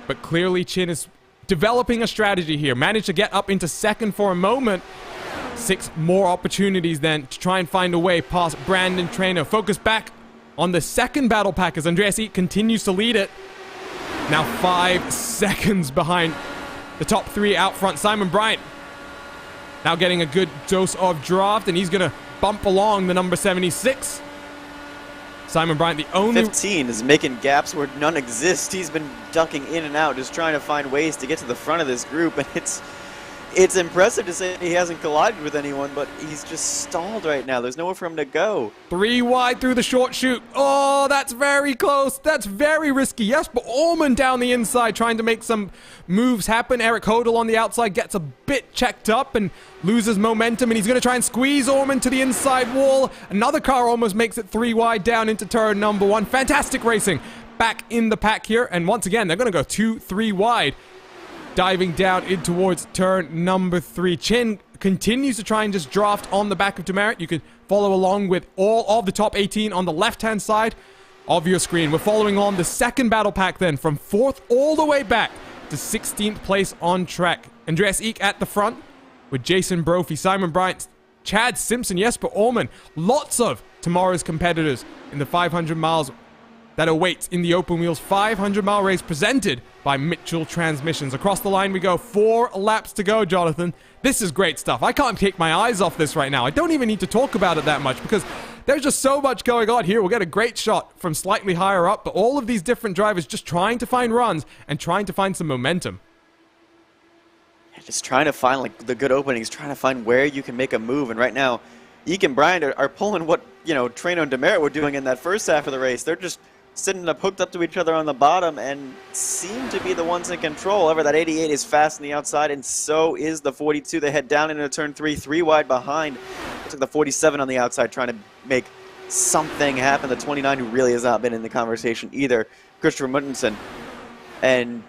but clearly Chin is developing a strategy here. Managed to get up into second for a moment. 6 more opportunities then to try and find a way past Brandon Traino. Focus back on the second battle pack as Andreas Eek continues to lead it. Now 5 seconds behind the top 3 out front. Simon Bryant now getting a good dose of draft, and he's going to bump along the number 76. Simon Bryant, the only... 15 is making gaps where none exist. He's been ducking in and out, just trying to find ways to get to the front of this group, and it's impressive to say he hasn't collided with anyone, but he's just stalled right now. There's nowhere for him to go. 3 wide through the short chute. Oh, that's very close. That's very risky. Yes, but Orman down the inside trying to make some moves happen. Eric Hodel on the outside gets a bit checked up and loses momentum, and he's going to try and squeeze Orman to the inside wall. Another car almost makes it 3 wide down into turn number 1. Fantastic racing back in the pack here, and once again, they're going to go 2-3 wide. Diving down in towards turn number 3. Chin continues to try and just draft on the back of Demerit. You can follow along with all of the top 18 on the left-hand side of your screen. We're following on the second battle pack then, from 4th all the way back to 16th place on track. Andreas Eek at the front with Jason Brophy, Simon Bryant, Chad Simpson, Jesper Orman. Lots of tomorrow's competitors in the 500 miles that awaits in the open wheels 500-mile race presented by Mitchell Transmissions. Across the line we go. 4 laps to go, Jonathan. This is great stuff. I can't take my eyes off this right now. I don't even need to talk about it that much because there's just so much going on here. We'll get a great shot from slightly higher up, but all of these different drivers just trying to find runs and trying to find some momentum. Just trying to find like the good openings, trying to find where you can make a move, and right now Eek and Bryant are pulling what, you know, Traino and Demerit were doing in that first half of the race. They're just sitting up hooked up to each other on the bottom and seem to be the ones in control. However, that 88 is fast on the outside, and so is the 42. They head down into turn 3, 3 wide behind. Looks like the 47 on the outside trying to make something happen. The 29, who really has not been in the conversation either, Christopher Muntensen. And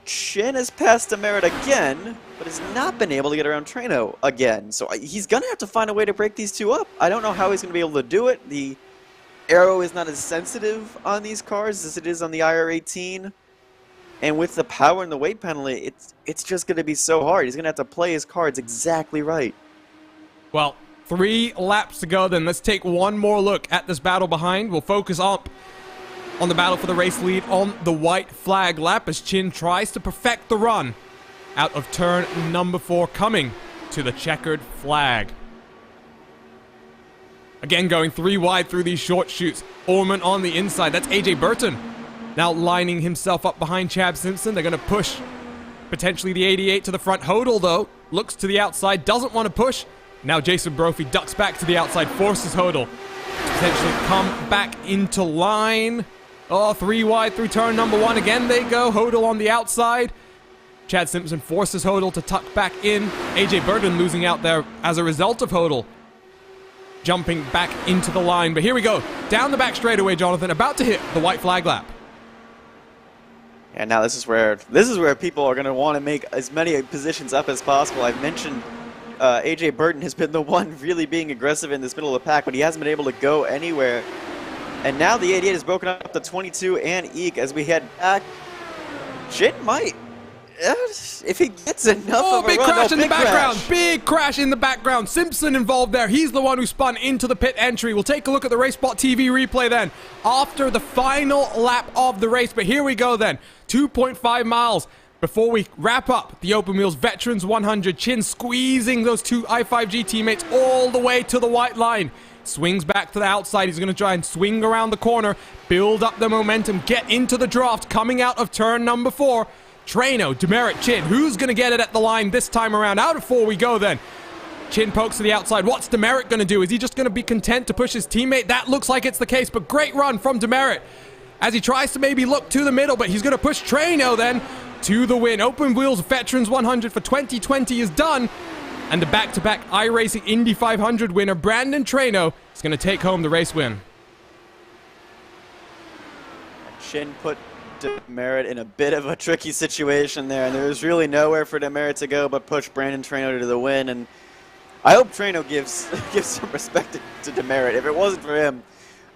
Chin has passed Demerit again, but has not been able to get around Traino again. So he's going to have to find a way to break these two up. I don't know how he's going to be able to do it. The aero is not as sensitive on these cars as it is on the IR-18, and with the power and the weight penalty, it's just going to be so hard. He's going to have to play his cards exactly right. Well, 3 laps to go then. Let's take one more look at this battle behind. We'll focus up on the battle for the race lead on the white flag lap as Chin tries to perfect the run out of turn number 4, coming to the checkered flag. Again, going 3 wide through these short chutes. Orman on the inside. That's AJ Burton. Now lining himself up behind Chad Simpson. They're going to push potentially the 88 to the front. Hodel, though, looks to the outside. Doesn't want to push. Now Jason Brophy ducks back to the outside. Forces Hodel to potentially come back into line. Oh, 3 wide through turn number 1. Again, they go. Hodel on the outside. Chad Simpson forces Hodel to tuck back in. AJ Burton losing out there as a result of Hodel jumping back into the line. But here we go. Down the back straightaway, Jonathan. About to hit the white flag lap. And now this is where people are going to want to make as many positions up as possible. I've mentioned AJ Burton has been the one really being aggressive in this middle of the pack, but he hasn't been able to go anywhere. And now the 88 is broken up to 22 and Eek as we head back. Chin might, if he gets enough of a big run. Crash in the background. Big crash in the background. Simpson involved there. He's the one who spun into the pit entry. We'll take a look at the RaceSpotTV replay then after the final lap of the race. But here we go then. 2.5 miles before we wrap up the Open Wheels Veterans 100. Chin squeezing those 2 i5G teammates all the way to the white line. Swings back to the outside. He's going to try and swing around the corner, build up the momentum, get into the draft, coming out of turn number 4. Traino, Demerit, Chin. Who's going to get it at the line this time around? Out of 4 we go then. Chin pokes to the outside. What's Demerit going to do? Is he just going to be content to push his teammate? That looks like it's the case, but great run from Demerit as he tries to maybe look to the middle, but he's going to push Traino then to the win. Open Wheels Veterans 100 for 2020 is done, and the back-to-back iRacing Indy 500 winner, Brandon Traino, is going to take home the race win. Chin put Demerit in a bit of a tricky situation there, and there was really nowhere for Demerit to go but push Brandon Traino to the win, and I hope Traino gives some respect to Demerit. If it wasn't for him,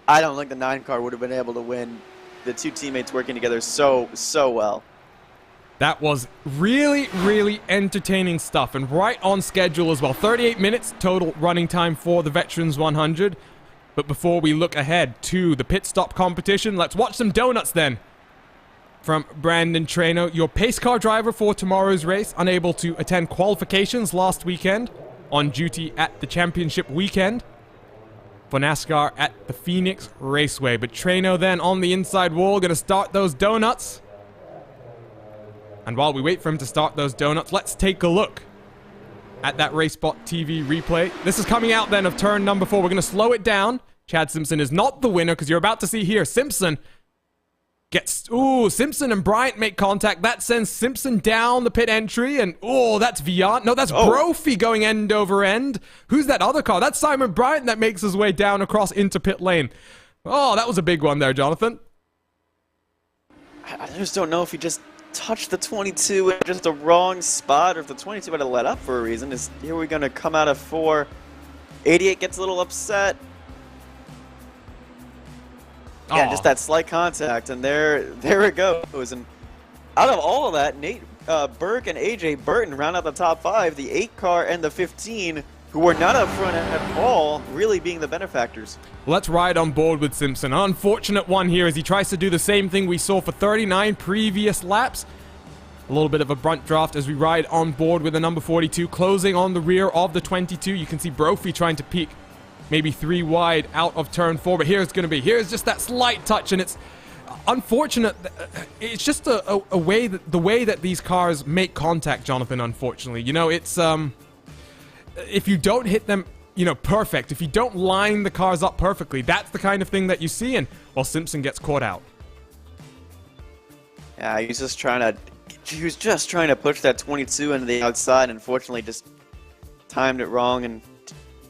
I don't think the 9 car would have been able to win. The two teammates working together so well. That was really, really entertaining stuff, and right on schedule as well. 38 minutes total running time for the Veterans 100. But before we look ahead to the pit stop competition, let's watch some donuts then. From Brandon Traino, your pace car driver for tomorrow's race, unable to attend qualifications last weekend, on duty at the championship weekend for NASCAR at the Phoenix Raceway. But Traino then on the inside wall, going to start those donuts. And while we wait for him to start those donuts, let's take a look at that RaceSpotTV replay. This is coming out then of turn number 4. We're going to slow it down. Chad Simpson is not the winner, because you're about to see here Simpson gets... Ooh, Simpson and Bryant make contact. That sends Simpson down the pit entry, and oh, that's Viant. No, that's Brophy going end over end. Who's that other car? That's Simon Bryant that makes his way down across into pit lane. Oh, that was a big one there, Jonathan. I just don't know if he just touched the 22 in just the wrong spot, or if the 22 had to let up for a reason. Is here we're going to come out of 4. 88 gets a little upset. Yeah, just that slight contact, and there it goes. And out of all of that, Nate Burke and AJ Burton round out the top 5. The 8 car and the 15, who were not up front at all, really being the benefactors. Let's ride on board with Simpson. An unfortunate one here as he tries to do the same thing we saw for 39 previous laps. A little bit of a brunt draft as we ride on board with the number 42, closing on the rear of the 22. You can see Brophy trying to peek maybe 3 wide out of turn 4, but here's just that slight touch, and it's unfortunate. It's just the way that these cars make contact, Jonathan, unfortunately. You know, it's if you don't hit them, you know, perfect, if you don't line the cars up perfectly, that's the kind of thing that you see, and well, Simpson gets caught out. Yeah, he was just trying to push that 22 into the outside, and unfortunately just timed it wrong and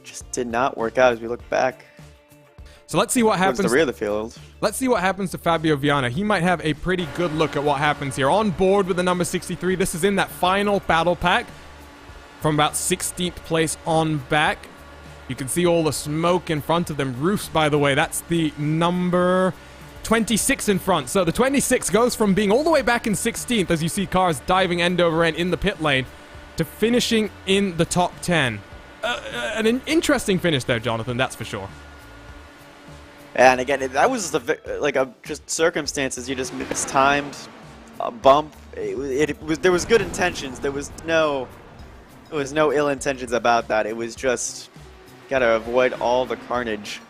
just did not work out as we look back. So let's see what happens. The rear of the field. Let's see what happens to Fabio Viana. He might have a pretty good look at what happens here. On board with the number 63. This is in that final battle pack from about 16th place on back. You can see all the smoke in front of them. Roofs, by the way, that's the number 26 in front. So the 26 goes from being all the way back in 16th, as you see cars diving end over end in the pit lane, to finishing in the top 10. An interesting finish there, Jonathan, that's for sure. And again, that was just circumstances. You just mistimed a bump. There was good intentions. There was no ill intentions about that. It was just gotta avoid all the carnage.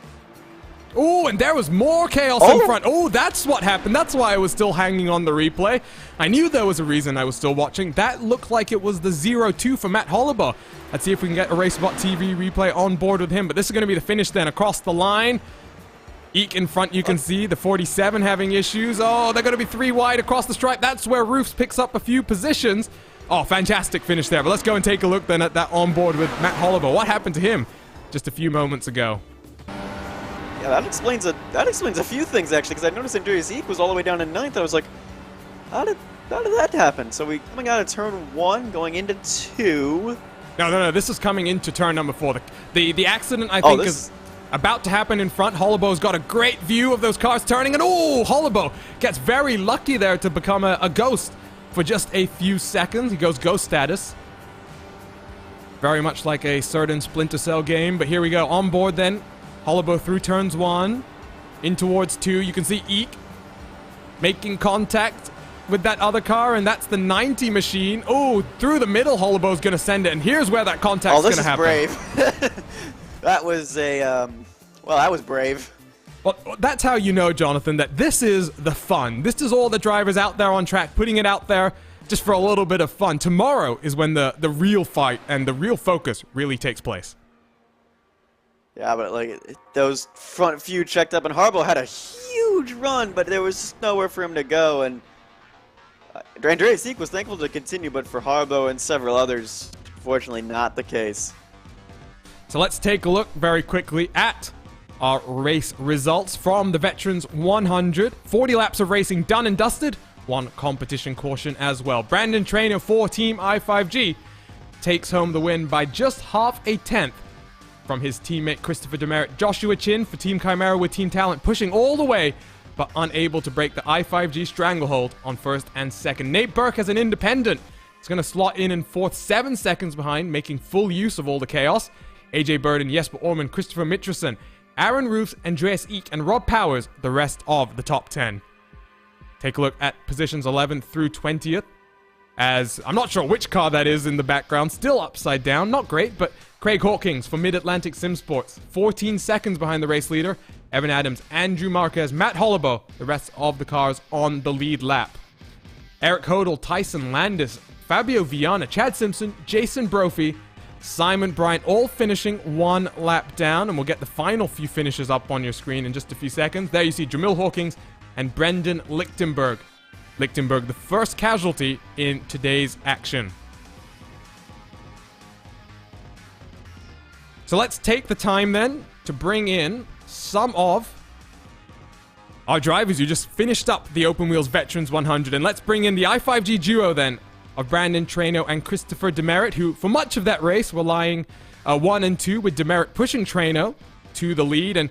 Oh, and there was more chaos in front. Oh, that's what happened. That's why I was still hanging on the replay. I knew there was a reason I was still watching. That looked like it was the 0-2 for Matt Hollibaugh. Let's see if we can get a RaceSpotTV replay on board with him. But this is going to be the finish then across the line. Eek in front, you can see the 47 having issues. Oh, they're going to be 3 wide across the stripe. That's where Roofs picks up a few positions. Oh, fantastic finish there. But let's go and take a look then at that on board with Matt Hollibaugh. What happened to him just a few moments ago? Yeah, that explains a few things, actually, because I noticed Andreas Eek was all the way down in 9th. I was like, how did that happen? So we coming out of turn 1, going into 2. No. This is coming into turn number 4. The accident, I think, is about to happen in front. Hollibaugh's got a great view of those cars turning, and oh, Hollibaugh gets very lucky there to become a ghost for just a few seconds. He goes ghost status. Very much like a certain Splinter Cell game, but here we go. On board then. Hollibaugh through turns 1, in towards 2. You can see Eek making contact with that other car, and that's the 90 machine. Oh, through the middle, Hollibaugh's going to send it, and here's where that contact's going to happen. Oh, this is brave. That was Well, that was brave. Well, that's how you know, Jonathan, that this is the fun. This is all the drivers out there on track, putting it out there just for a little bit of fun. Tomorrow is when the real fight and the real focus really takes place. Yeah, but like those front few checked up, and Harbaugh had a huge run, but there was just nowhere for him to go. And Andreas Seek was thankful to continue, but for Harbaugh and several others, fortunately not the case. So let's take a look very quickly at our race results from the Veterans 100. 40 laps of racing done and dusted. One competition caution as well. Brandon Trainer for Team I5G takes home the win by just half a tenth from his teammate Christopher Demerit. Joshua Chin for Team Chimera with Team Talent pushing all the way, but unable to break the I5G stranglehold on first and second. Nate Burke as an independent is going to slot in fourth, 7 seconds behind, making full use of all the chaos. AJ Burden, Jesper Orman, Christopher Mitcherson, Aaron Roofs, Andreas Eek, and Rob Powers, the rest of the top 10. Take a look at positions 11th through 20th. As I'm not sure which car that is in the background, still upside down, not great, but Craig Hawkins for Mid-Atlantic Sim Sports, 14 seconds behind the race leader, Evan Adams, Andrew Marquez, Matt Hollabo, the rest of the cars on the lead lap. Eric Hodel, Tyson Landis, Fabio Viana, Chad Simpson, Jason Brophy, Simon Bryant, all finishing 1 lap down, and we'll get the final few finishes up on your screen in just a few seconds. There you see Jamil Hawkins and Brendan Lichtenberg. Lichtenberg, the first casualty in today's action. So let's take the time then to bring in some of our drivers who just finished up the Open Wheels Veterans 100. And let's bring in the i5G duo then of Brandon Traino and Christopher Demerit, who for much of that race were lying 1 and 2, with Demerit pushing Traino to the lead. And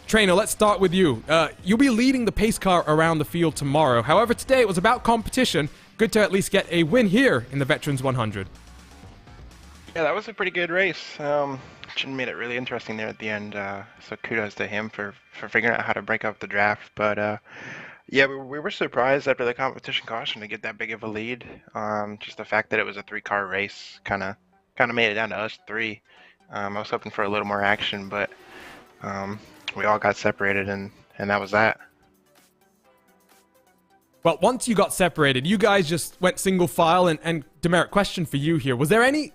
Traino, let's start with you. You'll be leading the pace car around the field tomorrow. However, today it was about competition. Good to at least get a win here in the Veterans 100. Yeah, that was a pretty good race. Chin made it really interesting there at the end, so kudos to him for figuring out how to break up the draft. But yeah, we were surprised after the competition caution to get that big of a lead. Just the fact that it was a 3-car race kind of made it down to us 3. I was hoping for a little more action, but we all got separated, and that was that. Well, once you got separated, you guys just went single file, and Demerit, question for you here. Was there any...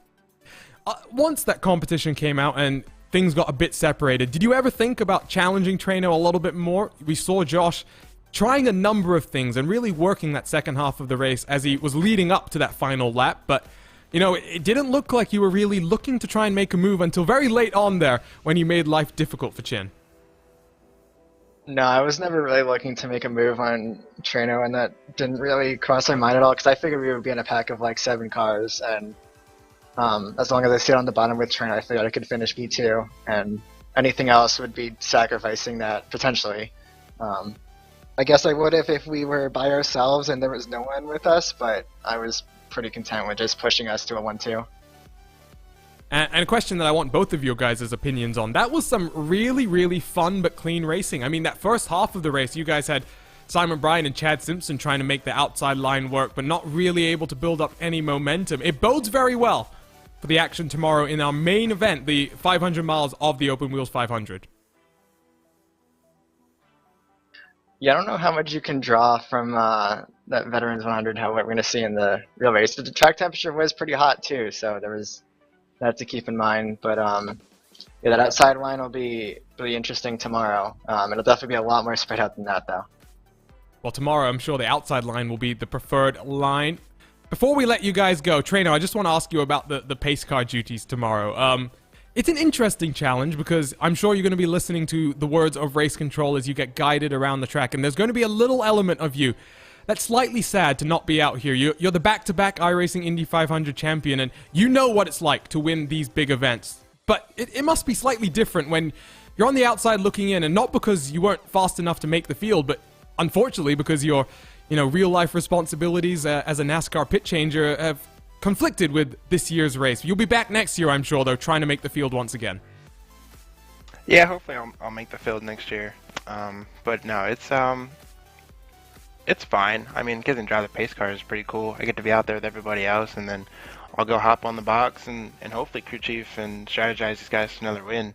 once that competition came out and things got a bit separated, did you ever think about challenging Traino a little bit more? We saw Josh trying a number of things and really working that second half of the race as he was leading up to that final lap, but you know, it didn't look like you were really looking to try and make a move until very late on there when you made life difficult for Chin. No, I was never really looking to make a move on Traino, and that didn't really cross my mind at all, because I figured we would be in a pack of like 7 cars, and as long as I stayed on the bottom with Traino, I figured I could finish B2, and anything else would be sacrificing that, potentially. I guess I would if we were by ourselves and there was no one with us, but I was pretty content with just pushing us to a 1-2. And a question that I want both of your guys' opinions on. That was some really, really fun but clean racing. I mean, that first half of the race, you guys had Simon Bryan and Chad Simpson trying to make the outside line work, but not really able to build up any momentum. It bodes very well for the action tomorrow in our main event, the 500 miles of the Open Wheels 500. Yeah, I don't know how much you can draw from that Veterans 100, what we're going to see in the real race. The track temperature was pretty hot too, so there was that to keep in mind. But yeah, that outside line will be really interesting tomorrow. It'll definitely be a lot more spread out than that, though. Well, tomorrow I'm sure the outside line will be the preferred line. Before we let you guys go, Traino, I just want to ask you about the pace car duties tomorrow. It's an interesting challenge because I'm sure you're going to be listening to the words of race control as you get guided around the track, and there's going to be a little element of you that's slightly sad to not be out here. You're the back-to-back iRacing Indy 500 champion, and you know what it's like to win these big events. But it must be slightly different when you're on the outside looking in, and not because you weren't fast enough to make the field, but unfortunately because your real-life responsibilities as a NASCAR pit changer have conflicted with this year's race. You'll be back next year, I'm sure, though, trying to make the field once again. Yeah, hopefully I'll make the field next year. But no, it's fine. I mean, getting to drive the pace car is pretty cool. I get to be out there with everybody else, and then I'll go hop on the box and hopefully crew chief and strategize these guys to another win.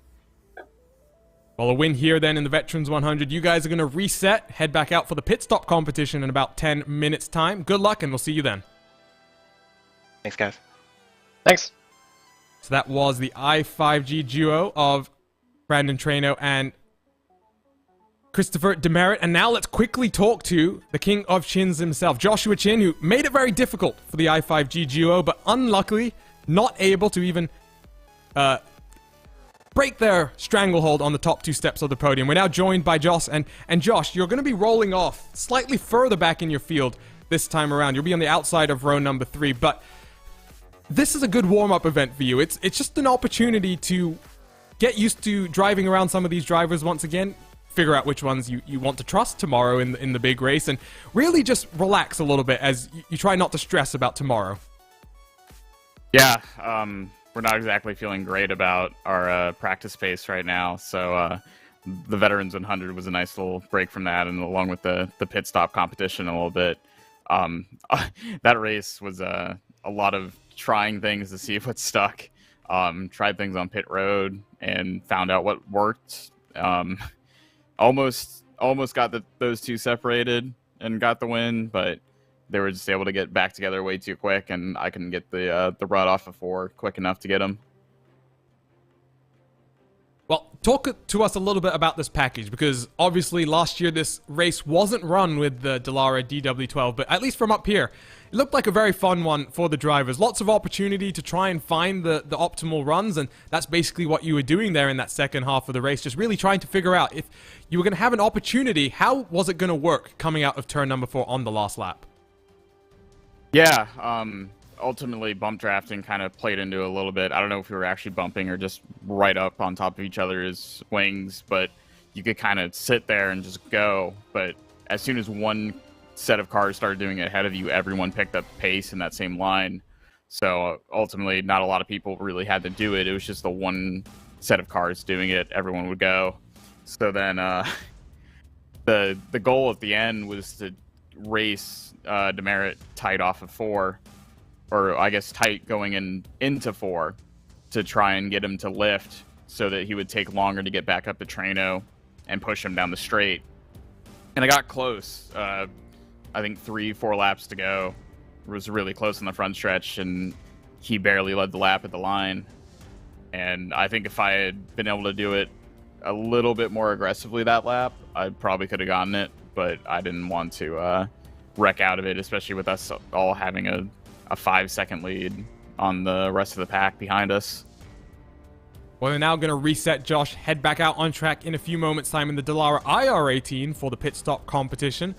Well, a win here then in the Veterans 100. You guys are going to reset, head back out for the pit stop competition in about 10 minutes time. Good luck, and we'll see you then. Thanks, guys. Thanks. So that was the I5G duo of Brandon Traino and Christopher Demerit. And now let's quickly talk to the king of chins himself, Joshua Chin, who made it very difficult for the I5G duo, but unluckily not able to even break their stranglehold on the top 2 steps of the podium. We're now joined by Josh, and Josh, you're going to be rolling off slightly further back in your field this time around. You'll be on the outside of row number 3, but this is a good warm-up event for you. It's just an opportunity to get used to driving around some of these drivers once again, figure out which ones you want to trust tomorrow in the big race, and really just relax a little bit as you try not to stress about tomorrow. Yeah, we're not exactly feeling great about our practice pace right now, so the Veterans 100 was a nice little break from that, and along with the pit stop competition a little bit. That race was a lot of trying things to see what stuck. Tried things on pit road and found out what worked. Almost got those two separated and got the win, but they were just able to get back together way too quick, and I couldn't get the rut off of 4 quick enough to get them. Well, talk to us a little bit about this package, because obviously last year this race wasn't run with the Dallara DW12, but at least from up here, it looked like a very fun one for the drivers. Lots of opportunity to try and find the optimal runs, and that's basically what you were doing there in that second half of the race, just really trying to figure out if you were going to have an opportunity, how was it going to work coming out of turn number 4 on the last lap? Yeah, ultimately bump drafting kind of played into it a little bit. I don't know if we were actually bumping or just right up on top of each other's wings, but you could kind of sit there and just go. But as soon as one set of cars started doing it ahead of you, everyone picked up pace in that same line. So ultimately, not a lot of people really had to do it. It was just the one set of cars doing it. Everyone would go. So then the goal at the end was to race Demerit tight off of 4, or I guess tight going into 4, to try and get him to lift so that he would take longer to get back up to Traino and push him down the straight. And I got close. I think 3-4 laps to go. It was really close in the front stretch, and he barely led the lap at the line. And I think if I had been able to do it a little bit more aggressively that lap, I probably could have gotten it, but I didn't want to wreck out of it, especially with us all having a 5-second lead on the rest of the pack behind us. Well, they're now going to reset, Josh, head back out on track in a few moments' time in the Dallara IR18 for the pit stop competition.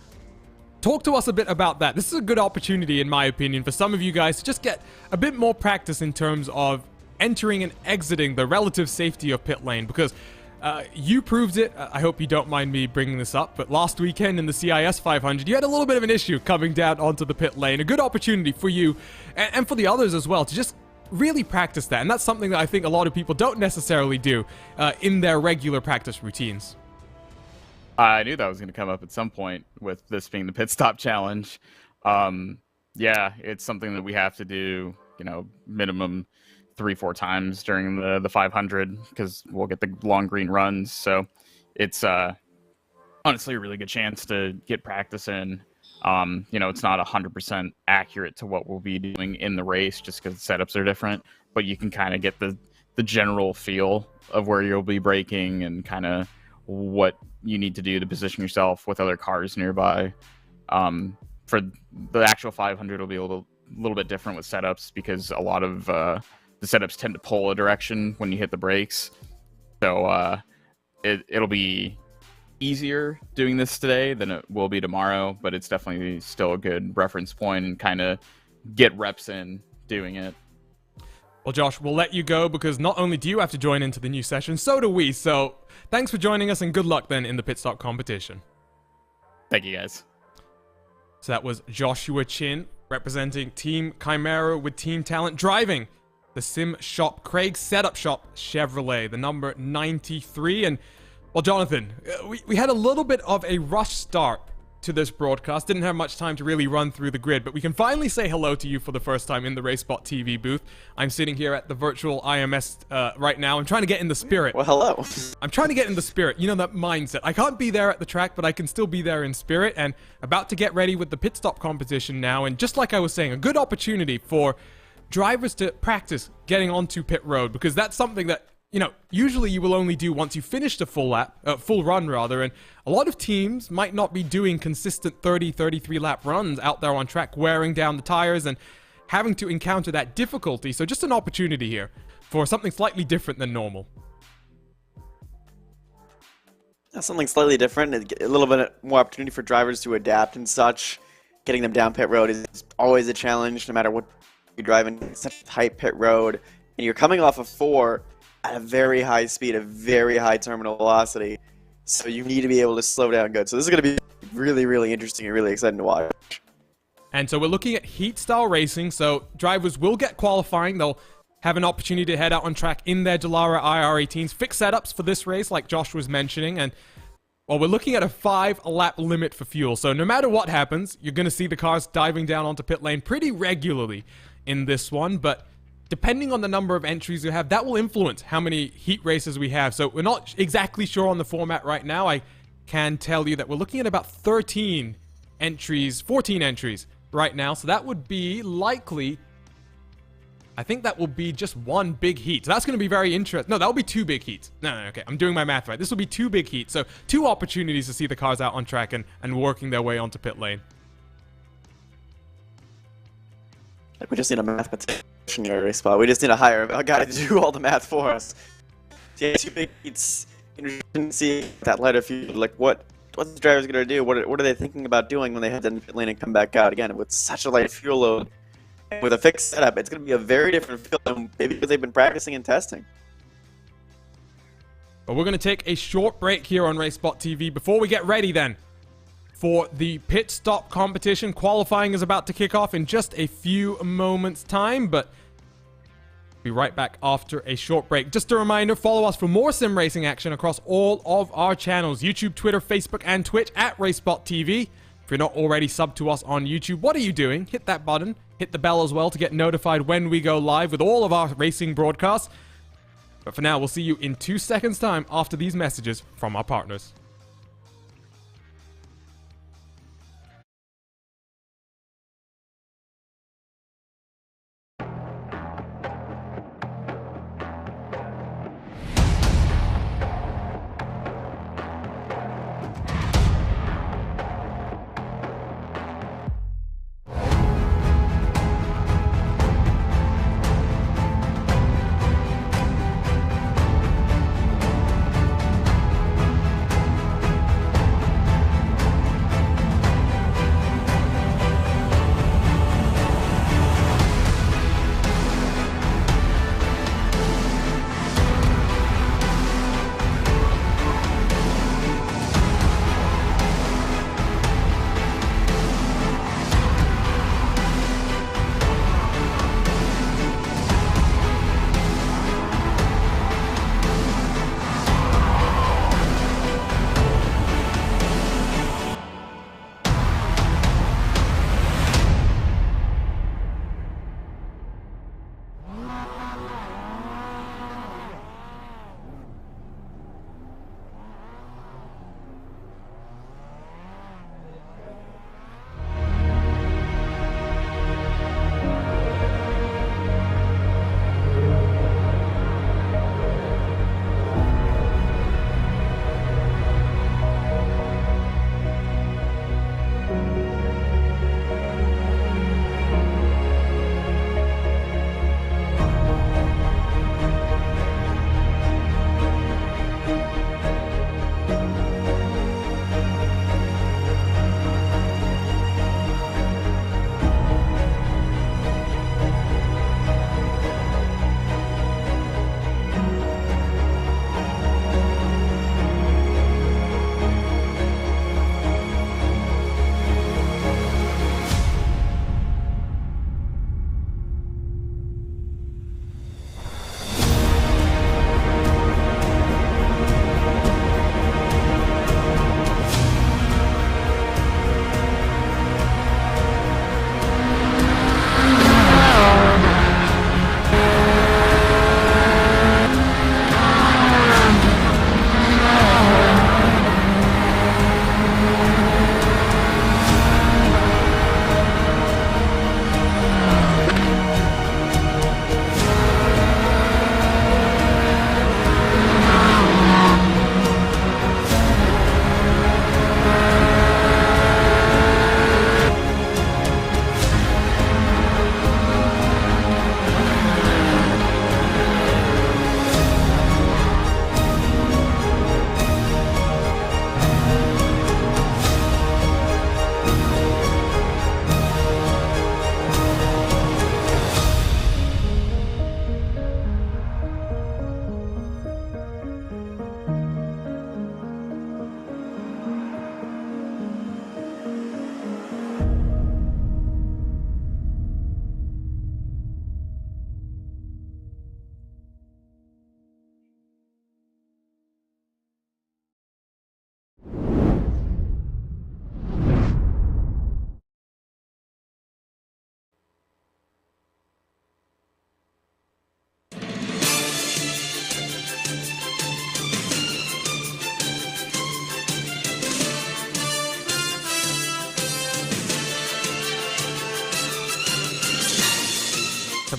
Talk to us a bit about that. This is a good opportunity, in my opinion, for some of you guys to just get a bit more practice in terms of entering and exiting the relative safety of pit lane, because you proved it. I hope you don't mind me bringing this up, but last weekend in the CIS 500, you had a little bit of an issue coming down onto the pit lane. A good opportunity for you and for the others as well to just really practice that. And that's something that I think a lot of people don't necessarily do in their regular practice routines. I knew that was going to come up at some point with this being the pit stop challenge. Yeah, it's something that we have to do, minimum 3-4 times during the 500, because we'll get the long green runs. So it's honestly a really good chance to get practice in. It's not 100% accurate to what we'll be doing in the race just because the setups are different, but you can kind of get the general feel of where you'll be braking and kind of what you need to do to position yourself with other cars nearby. For the actual 500, it'll be a little bit different with setups, because a lot of the setups tend to pull a direction when you hit the brakes. So it'll be easier doing this today than it will be tomorrow, but it's definitely still a good reference point and kind of get reps in doing it. Well, Josh, we'll let you go, because not only do you have to join into the new session, so do we. So thanks for joining us, and good luck then in the pit stop competition. Thank you, guys. So that was Joshua Chin representing Team Chimera with Team Talent, driving the Sim Shop Craig Setup Shop Chevrolet, the number 93. And, well, Jonathan, we had a little bit of a rush start to this broadcast. Didn't have much time to really run through the grid, but we can finally say hello to you for the first time in the RaceSpotTV booth. I'm sitting here at the virtual IMS right now. I'm trying to get in the spirit. Well, hello. I'm trying to get in the spirit. You know, that mindset. I can't be there at the track, but I can still be there in spirit, and about to get ready with the pit stop competition now. And just like I was saying, a good opportunity for drivers to practice getting onto pit road, because that's something that, you know, usually you will only do once you finish the full run rather, and a lot of teams might not be doing consistent 30, 33 lap runs out there on track, wearing down the tires and having to encounter that difficulty. So just an opportunity here for something slightly different than normal. Something slightly different, a little bit more opportunity for drivers to adapt and such. Getting them down pit road is always a challenge, no matter what you're driving. It's such a tight pit road, and you're coming off of 4 at a very high speed, a very high terminal velocity. So you need to be able to slow down good. So this is going to be really, really interesting and really exciting to watch. And so we're looking at heat style racing. So drivers will get qualifying. They'll have an opportunity to head out on track in their Dallara IR18s. Fixed setups for this race, like Josh was mentioning. And well, we're looking at a 5-lap limit for fuel. So no matter what happens, you're going to see the cars diving down onto pit lane pretty regularly in this one. But depending on the number of entries you have, that will influence how many heat races we have. So we're not exactly sure on the format right now. I can tell you that we're looking at about 13 entries, 14 entries right now. So that would be likely, I think that will be just one big heat. So that's going to be very interesting. No, that will be 2 big heats. No, okay, I'm doing my math right. This will be 2 big heats. So 2 opportunities to see the cars out on track and working their way onto pit lane. Like, we just need a mathematician here at RaceSpot. We just need to hire a guy to do all the math for us. So yeah, 2 big heats. Interesting to see that lighter fuel. Like, what's the drivers going to do? What are they thinking about doing when they head in pit lane and come back out? Again, with such a light fuel load, with a fixed setup, it's going to be a very different feel than maybe because they've been practicing and testing. But we're going to take a short break here on RaceSpotTV before we get ready then for the pit stop competition. Qualifying is about to kick off in just a few moments' time, but be right back after a short break. Just a reminder, follow us for more sim racing action across all of our channels: YouTube, Twitter, Facebook, and Twitch at RaceSpotTV. If you're not already subbed to us on YouTube, what are you doing? Hit that button, hit the bell as well to get notified when we go live with all of our racing broadcasts. But for now, we'll see you in 2 seconds' time after these messages from our partners.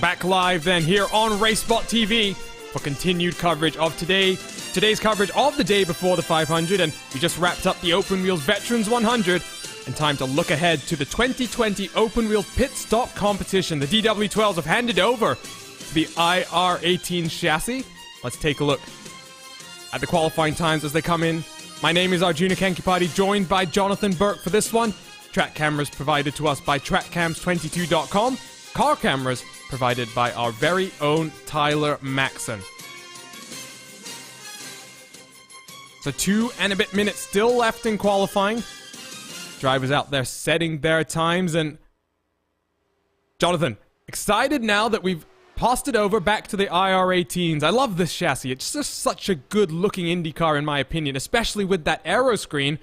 back live then here on RaceSpotTV for continued coverage of today's coverage of the day before the 500, and we just wrapped up the Open Wheels Veterans 100, and time to look ahead to the 2020 Open Wheels Pit Stop competition. The DW12s have handed over the IR18 chassis. Let's take a look at the qualifying times as they come in. My name is Arjuna Kankipati, joined by Jonathan Burke for this one. Track cameras provided to us by TrackCams22.com. Car cameras provided by our very own Tyler Maxon. So 2 and a bit minutes still left in qualifying. Drivers out there setting their times, and Jonathan, excited now that we've passed it over back to the IR18s. I love this chassis. It's just such a good looking Indy car in my opinion, especially with that aero screen.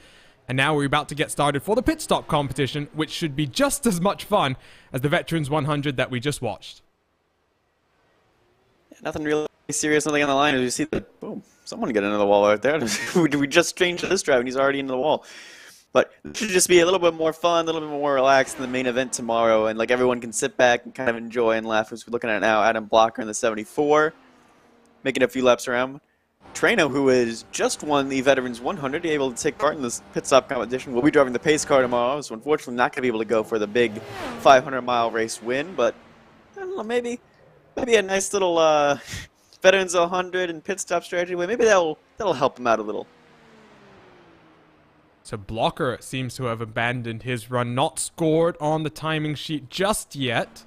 And now we're about to get started for the pit stop competition, which should be just as much fun as the Veterans 100 that we just watched. Nothing really serious, nothing on the line. As you see that, boom, someone get into the wall right there. We just changed this drive and he's already into the wall. But it should just be a little bit more fun, a little bit more relaxed in the main event tomorrow, and like everyone can sit back and kind of enjoy and laugh. As we're looking at now, Adam Blocker in the 74, making a few laps around. Trano, who has just won the Veterans 100, able to take part in this pit stop competition, will be driving the pace car tomorrow, so unfortunately not going to be able to go for the big 500-mile race win, but I don't know, maybe a nice little Veterans 100 and pit stop strategy way. Maybe that'll help him out a little. So Blocker seems to have abandoned his run, not scored on the timing sheet just yet.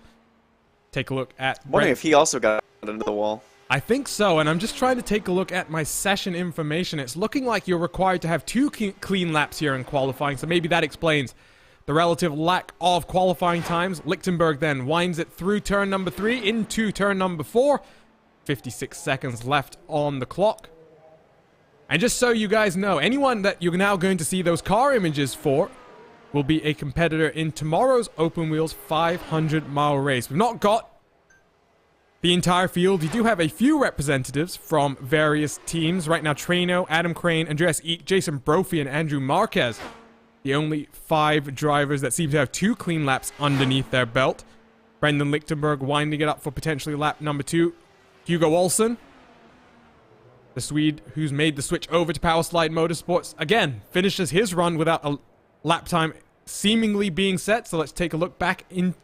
Take a look at... I'm wondering if he also got into the wall. I think so, and I'm just trying to take a look at my session information. It's looking like you're required to have 2 clean laps here in qualifying, so maybe that explains the relative lack of qualifying times. Lichtenberg then winds it through turn number 3 into turn number 4. 56 seconds left on the clock. And just so you guys know, anyone that you're now going to see those car images for will be a competitor in tomorrow's Open Wheels 500-mile race. We've not got the entire field. You do have a few representatives from various teams. Right now, Trano, Adam Crane, Andreas Eek, Jason Brophy, and Andrew Marquez. The only 5 drivers that seem to have 2 clean laps underneath their belt. Brendan Lichtenberg winding it up for potentially lap number 2. Hugo Olsen, the Swede who's made the switch over to Powerslide Motorsports, again, finishes his run without a lap time seemingly being set. So let's take a look back in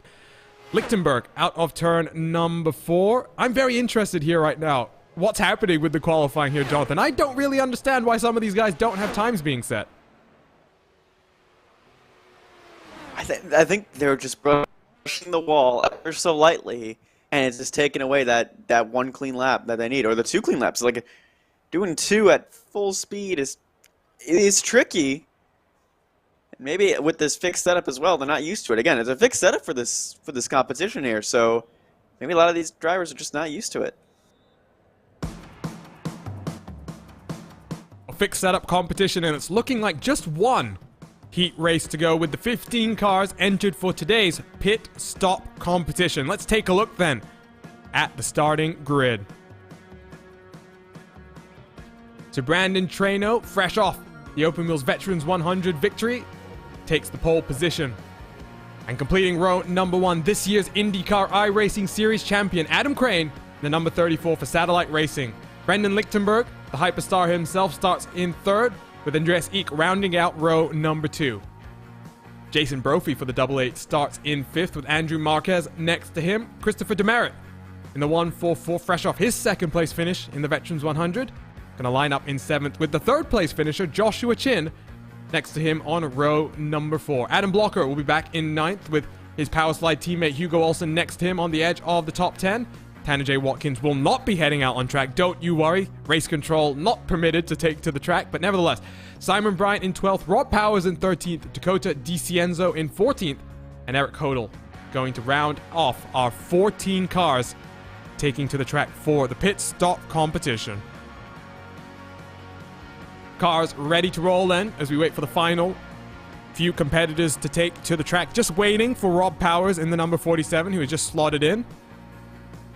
Lichtenberg out of turn number 4. I'm very interested here right now. What's happening with the qualifying here, Jonathan? I don't really understand why some of these guys don't have times being set. I think they're just brushing the wall ever so lightly, and it's just taking away that 1 clean lap that they need, or the 2 clean laps. Like doing 2 at full speed is tricky. Maybe with this fixed setup as well, they're not used to it. Again, it's a fixed setup for this competition here, so maybe a lot of these drivers are just not used to it. A fixed setup competition, and it's looking like just 1 heat race to go with the 15 cars entered for today's pit stop competition. Let's take a look then at the starting grid. So Brandon Trano, fresh off the Open Wheels Veterans 100 victory, takes the pole position. And completing row number 1, this year's IndyCar iRacing Series champion Adam Crane, the number 34 for Satellite Racing. Brendan Lichtenberg, the hyperstar himself, starts in 3rd, with Andreas Eek rounding out row number 2. Jason Brophy for the Double 8 starts in 5th, with Andrew Marquez next to him. Christopher Demerit in the 144, fresh off his 2nd place finish in the Veterans 100. Gonna line up in 7th with the 3rd place finisher Joshua Chin next to him on row number 4. Adam Blocker will be back in 9th with his Powerslide teammate Hugo Olsen next to him on the edge of the top 10. Tanner J. Watkins will not be heading out on track, don't you worry. Race control not permitted to take to the track, but nevertheless. Simon Bryant in 12th, Rob Powers in 13th, Dakota DiCienzo in 14th, and Eric Hodel going to round off our 14 cars taking to the track for the pit stop competition. Cars ready to roll then as we wait for the final few competitors to take to the track. Just waiting for Rob Powers in the number 47 who has just slotted in.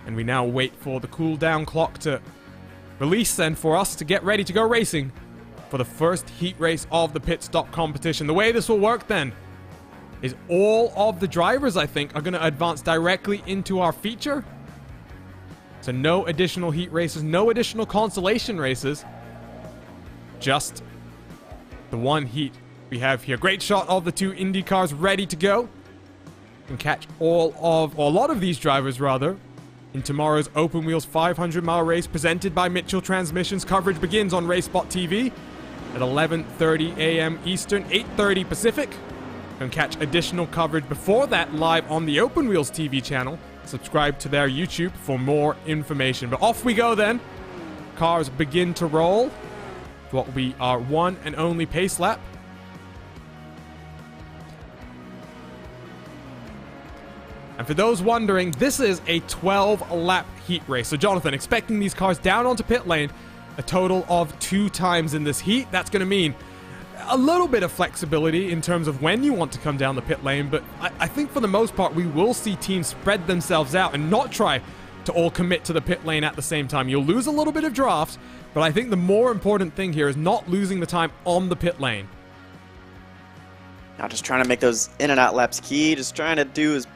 And we now wait for the cool down clock to release and for us to get ready to go racing for the first heat race of the pit stop competition. The way this will work then is all of the drivers, I think, are going to advance directly into our feature. So no additional heat races, no additional consolation races. Just the one heat we have here. Great shot of the two Indy cars ready to go. Can catch or a lot of these drivers rather, in tomorrow's Open Wheels 500-mile race presented by Mitchell Transmissions. Coverage begins on RaceSpotTV at 11:30 a.m. Eastern, 8:30 Pacific. Can catch additional coverage before that live on the Open Wheels TV channel. Subscribe to their YouTube for more information. But off we go then. Cars begin to roll. What will be our one and only pace lap. And for those wondering, this is a 12-lap heat race. So Jonathan, expecting these cars down onto pit lane a total of 2 times in this heat. That's going to mean a little bit of flexibility in terms of when you want to come down the pit lane, but I think for the most part we will see teams spread themselves out and not try to all commit to the pit lane at the same time. You'll lose a little bit of draft, but I think the more important thing here is not losing the time on the pit lane. Now just trying to make those in and out laps key, just trying to do as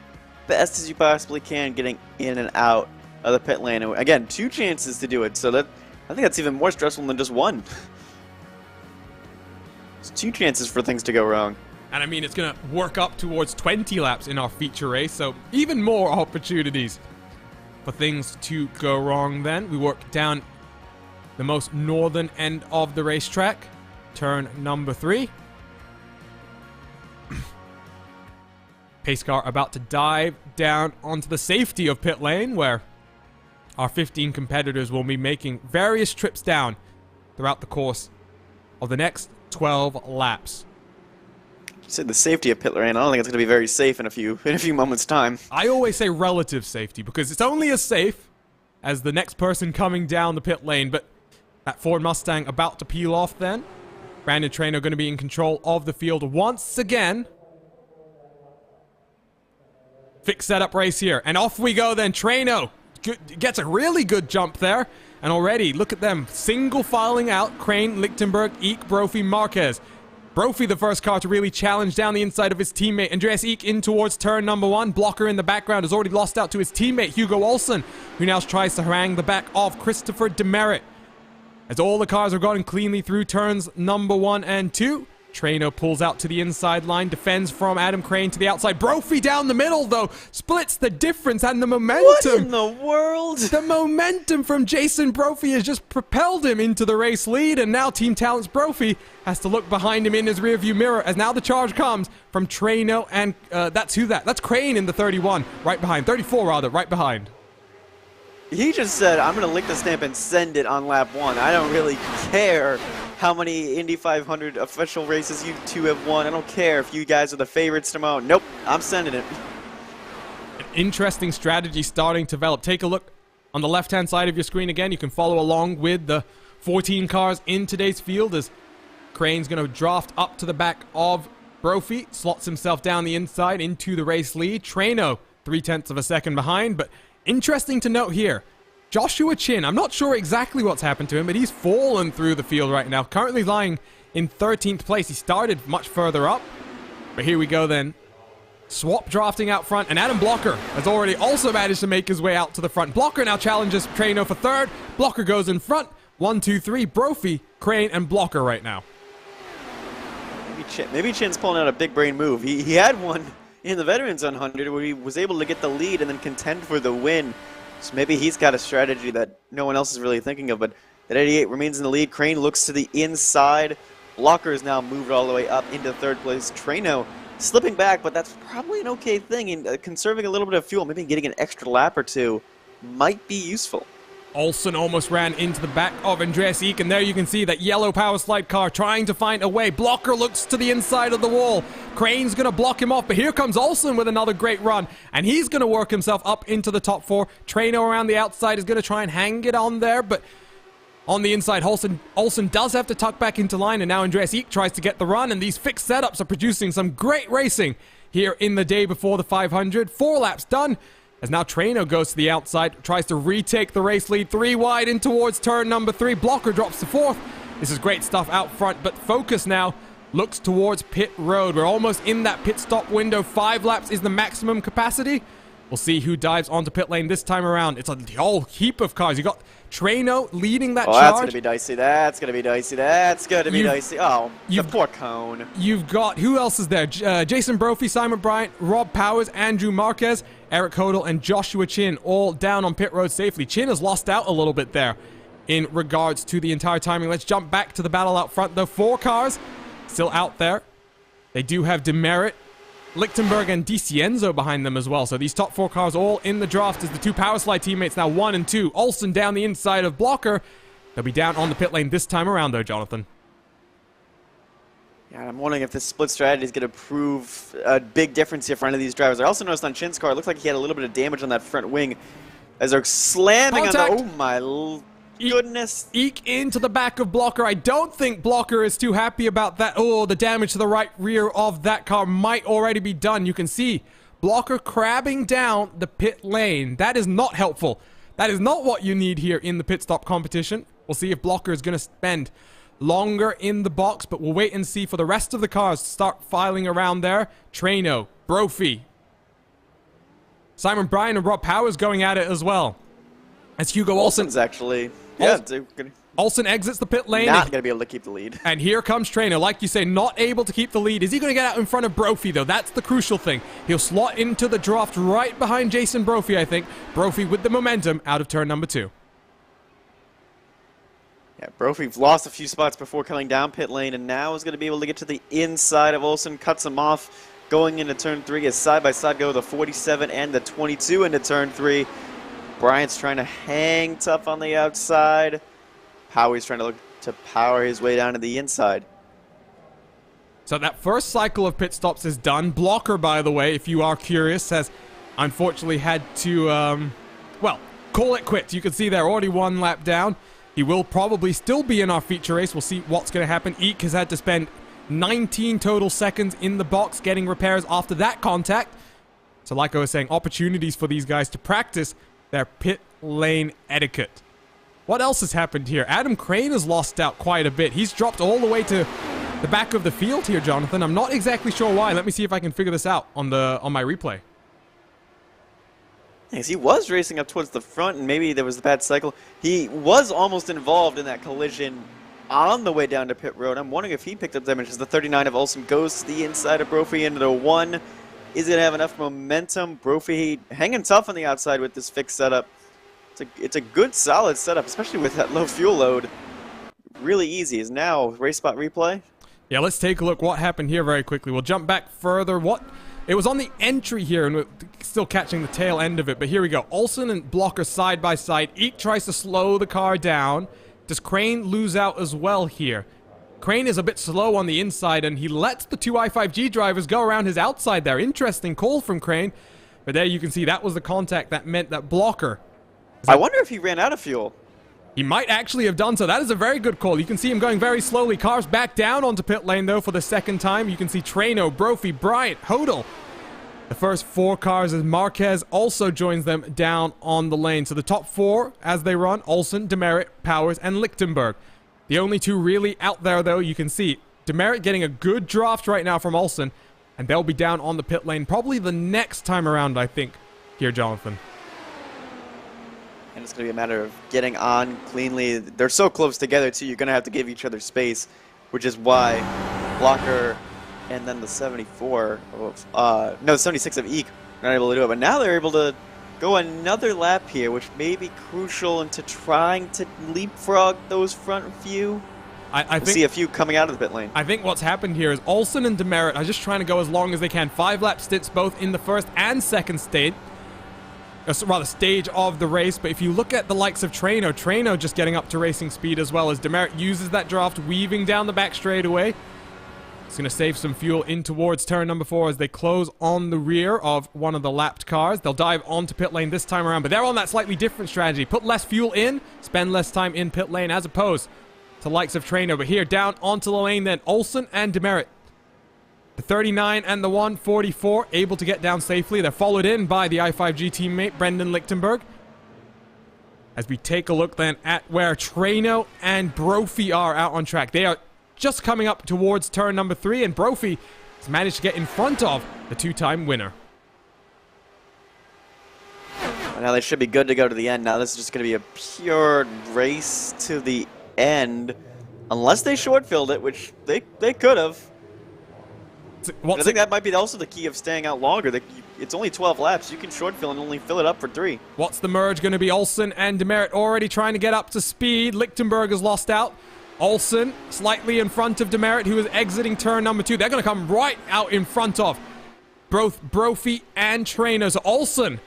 best as you possibly can getting in and out of the pit lane. And again, 2 chances to do it, so that I think that's even more stressful than just 1. It's 2 chances for things to go wrong. And I mean, it's going to work up towards 20 laps in our feature race, so even more opportunities for things to go wrong then. We work down the most northern end of the racetrack, turn number 3. Pace car about to dive down onto the safety of pit lane, where our 15 competitors will be making various trips down throughout the course of the next 12 laps. You said the safety of pit lane. I don't think it's going to be very safe in a few moments' time. I always say relative safety because it's only as safe as the next person coming down the pit lane. But that Ford Mustang about to peel off then. Brandon Traynor going to be in control of the field once again. Fixed setup race here. And off we go then. Traynor gets a really good jump there. And already, look at them, single filing out. Crane, Lichtenberg, Eek, Brophy, Marquez. Brophy, the first car to really challenge down the inside of his teammate. Andreas Eek in towards turn number 1. Blocker in the background has already lost out to his teammate, Hugo Olsen, who now tries to harangue the back of Christopher Demerit. As all the cars are going cleanly through turns number 1 and 2. Traynor pulls out to the inside line, defends from Adam Crane to the outside. Brophy down the middle, though, splits the difference and the momentum. What in the world? The momentum from Jason Brophy has just propelled him into the race lead, and now Team Talent's Brophy has to look behind him in his rearview mirror as now the charge comes from Traynor, and that's Crane in the 31, right behind, 34 rather, right behind. He just said, I'm going to lick the stamp and send it on lap 1. I don't really care how many Indy 500 official races you 2 have won. I don't care if you guys are the favorites tomorrow. Nope, I'm sending it. An interesting strategy starting to develop. Take a look on the left-hand side of your screen again. You can follow along with the 14 cars in today's field as Crane's going to draft up to the back of Brophy, slots himself down the inside into the race lead. Traynor, 0.3 of a second behind, but interesting to note here, Joshua Chin, I'm not sure exactly what's happened to him, but he's fallen through the field right now, currently lying in 13th place. He started much further up, but here we go then. Swap drafting out front, and Adam Blocker has already also managed to make his way out to the front. Blocker now challenges Traynor for 3rd. Blocker goes in front. 1, 2, 3, Brophy, Crane, and Blocker right now. Maybe Chin's pulling out a big brain move. He had one in the Veterans 100 where he was able to get the lead and then contend for the win. So maybe he's got a strategy that no one else is really thinking of, but that 88 remains in the lead. Crane looks to the inside. Blocker is now moved all the way up into 3rd place. Traynor slipping back, but that's probably an okay thing. And conserving a little bit of fuel, maybe getting an extra lap or 2 might be useful. Olsen almost ran into the back of Andreas Eek, and there you can see that yellow power slide car trying to find a way. Blocker looks to the inside of the wall. Crane's going to block him off, but here comes Olsen with another great run, and he's going to work himself up into the top 4. Traynor around the outside is going to try and hang it on there, but on the inside, Olsen does have to tuck back into line, and now Andreas Eek tries to get the run, and these fixed setups are producing some great racing here in the day before the 500. 4 laps done. As now Traynor goes to the outside, tries to retake the race lead, 3 wide in towards turn number 3. Blocker drops to 4th. This is great stuff out front, but focus now looks towards pit road. We're almost in that pit stop window. 5 laps is the maximum capacity. We'll see who dives onto pit lane this time around. It's a whole heap of cars. You got Trano leading that charge. That's going to be dicey. That's going to be dicey. That's going to be dicey. Oh, the poor cone. You've got, who else is there? Jason Brophy, Simon Bryant, Rob Powers, Andrew Marquez, Eric Hodel, and Joshua Chin all down on pit road safely. Chin has lost out a little bit there in regards to the entire timing. Let's jump back to the battle out front, though. 4 cars still out there. They do have Demerit, Lichtenberg, and DiCienzo behind them as well. So these top 4 cars all in the draft as the 2 Power Slide teammates now 1 and 2. Olsen down the inside of Blocker. They'll be down on the pit lane this time around, though, Jonathan. Yeah, I'm wondering if this split strategy is going to prove a big difference here for any of these drivers. I also noticed on Chin's car, it looked like he had a little bit of damage on that front wing as they're slamming Contact. on the... Oh, my goodness. Eke into the back of Blocker. I don't think Blocker is too happy about that. Oh, the damage to the right rear of that car might already be done. You can see Blocker crabbing down the pit lane. That is not helpful. That is not what you need here in the pit stop competition. We'll see if Blocker is going to spend longer in the box, but we'll wait and see for the rest of the cars to start filing around there. Trano, Brophy, Simon Bryan, and Rob Powers going at it as well. As Hugo Olsen's actually... Yeah, Olsen exits the pit lane. Not going to be able to keep the lead. And here comes Trano. Like you say, not able to keep the lead. Is he going to get out in front of Brophy, though? That's the crucial thing. He'll slot into the draft right behind Jason Brophy, I think. Brophy with the momentum out of turn number 2. Yeah, Brophy lost a few spots before coming down pit lane, and now is going to be able to get to the inside of Olsen. Cuts him off going into turn 3 as side-by-side go the 47 and the 22 into turn 3. Bryant's trying to hang tough on the outside. Howie's trying to look to power his way down to the inside. So that first cycle of pit stops is done. Blocker, by the way, if you are curious, has unfortunately had to, well, call it quits. You can see they're already 1 lap down. He will probably still be in our feature race. We'll see what's going to happen. Eek has had to spend 19 total seconds in the box getting repairs after that contact. So like I was saying, opportunities for these guys to practice their pit lane etiquette. What else has happened here? Adam Crane has lost out quite a bit. He's dropped all the way to the back of the field here, Jonathan. I'm not exactly sure why. Let me see if I can figure this out on my replay. Yes, he was racing up towards the front, and maybe there was a bad cycle. He was almost involved in that collision on the way down to pit road. I'm wondering if he picked up damage as the 39 of Olsen goes to the inside of Brophy into the 1. Is going to have enough momentum. Brophy hanging tough on the outside with this fixed setup. It's a good, solid setup, especially with that low fuel load. Really easy. Is now race spot replay? Yeah, let's take a look what happened here very quickly. We'll jump back further. It was on the entry here, and we're still catching the tail end of it. But here we go. Olsen and Blocker side by side. Eek tries to slow the car down. Does Crane lose out as well here? Crane is a bit slow on the inside, and he lets the 2 i5G drivers go around his outside there. Interesting call from Crane. But there you can see that was the contact that meant that Blocker. I wonder if he ran out of fuel. He might actually have done so. That is a very good call. You can see him going very slowly. Cars back down onto pit lane, though, for the second time. You can see Trano, Brophy, Bryant, Hodel. The first 4 cars as Marquez also joins them down on the lane. So the top 4 as they run, Olsen, Demerit, Powers, and Lichtenberg. The only 2 really out there, though, you can see Demerit getting a good draft right now from Olsen, and they'll be down on the pit lane probably the next time around, I think, here, Jonathan. And it's going to be a matter of getting on cleanly. They're so close together, too. You're going to have to give each other space, which is why Blocker and then the 74 of, no, 76 of Eek are not able to do it. But now they're able to go another lap here, which may be crucial into trying to leapfrog those front few. I think, see a few coming out of the pit lane. I think what's happened here is Olsen and Demerit are just trying to go as long as they can. 5-lap stints both in the first and second stage. Stage of the race. But if you look at the likes of Trano just getting up to racing speed as well as Demerit uses that draft, weaving down the back straightaway. It's going to save some fuel in towards turn number 4 as they close on the rear of one of the lapped cars. They'll dive onto pit lane this time around, but they're on that slightly different strategy. Put less fuel in, spend less time in pit lane as opposed to likes of Trano. But here, down onto the lane then, Olsen and Demerit. The 39 and the 144 able to get down safely. They're followed in by the i5G teammate, Brendan Lichtenberg. As we take a look then at where Trano and Brophy are out on track. They are just coming up towards turn number 3, and Brophy has managed to get in front of the 2-time winner. Now they should be good to go to the end. Now this is just going to be a pure race to the end. Unless they short-filled it, which they could have. I think that might be also the key of staying out longer. It's only 12 laps. You can short-fill and only fill it up for 3. What's the merge going to be? Olsen and Demerit already trying to get up to speed. Lichtenberg has lost out. Olsen slightly in front of Demerit, who is exiting turn number 2. They're going to come right out in front of both Brophy and Trainer. So Olsen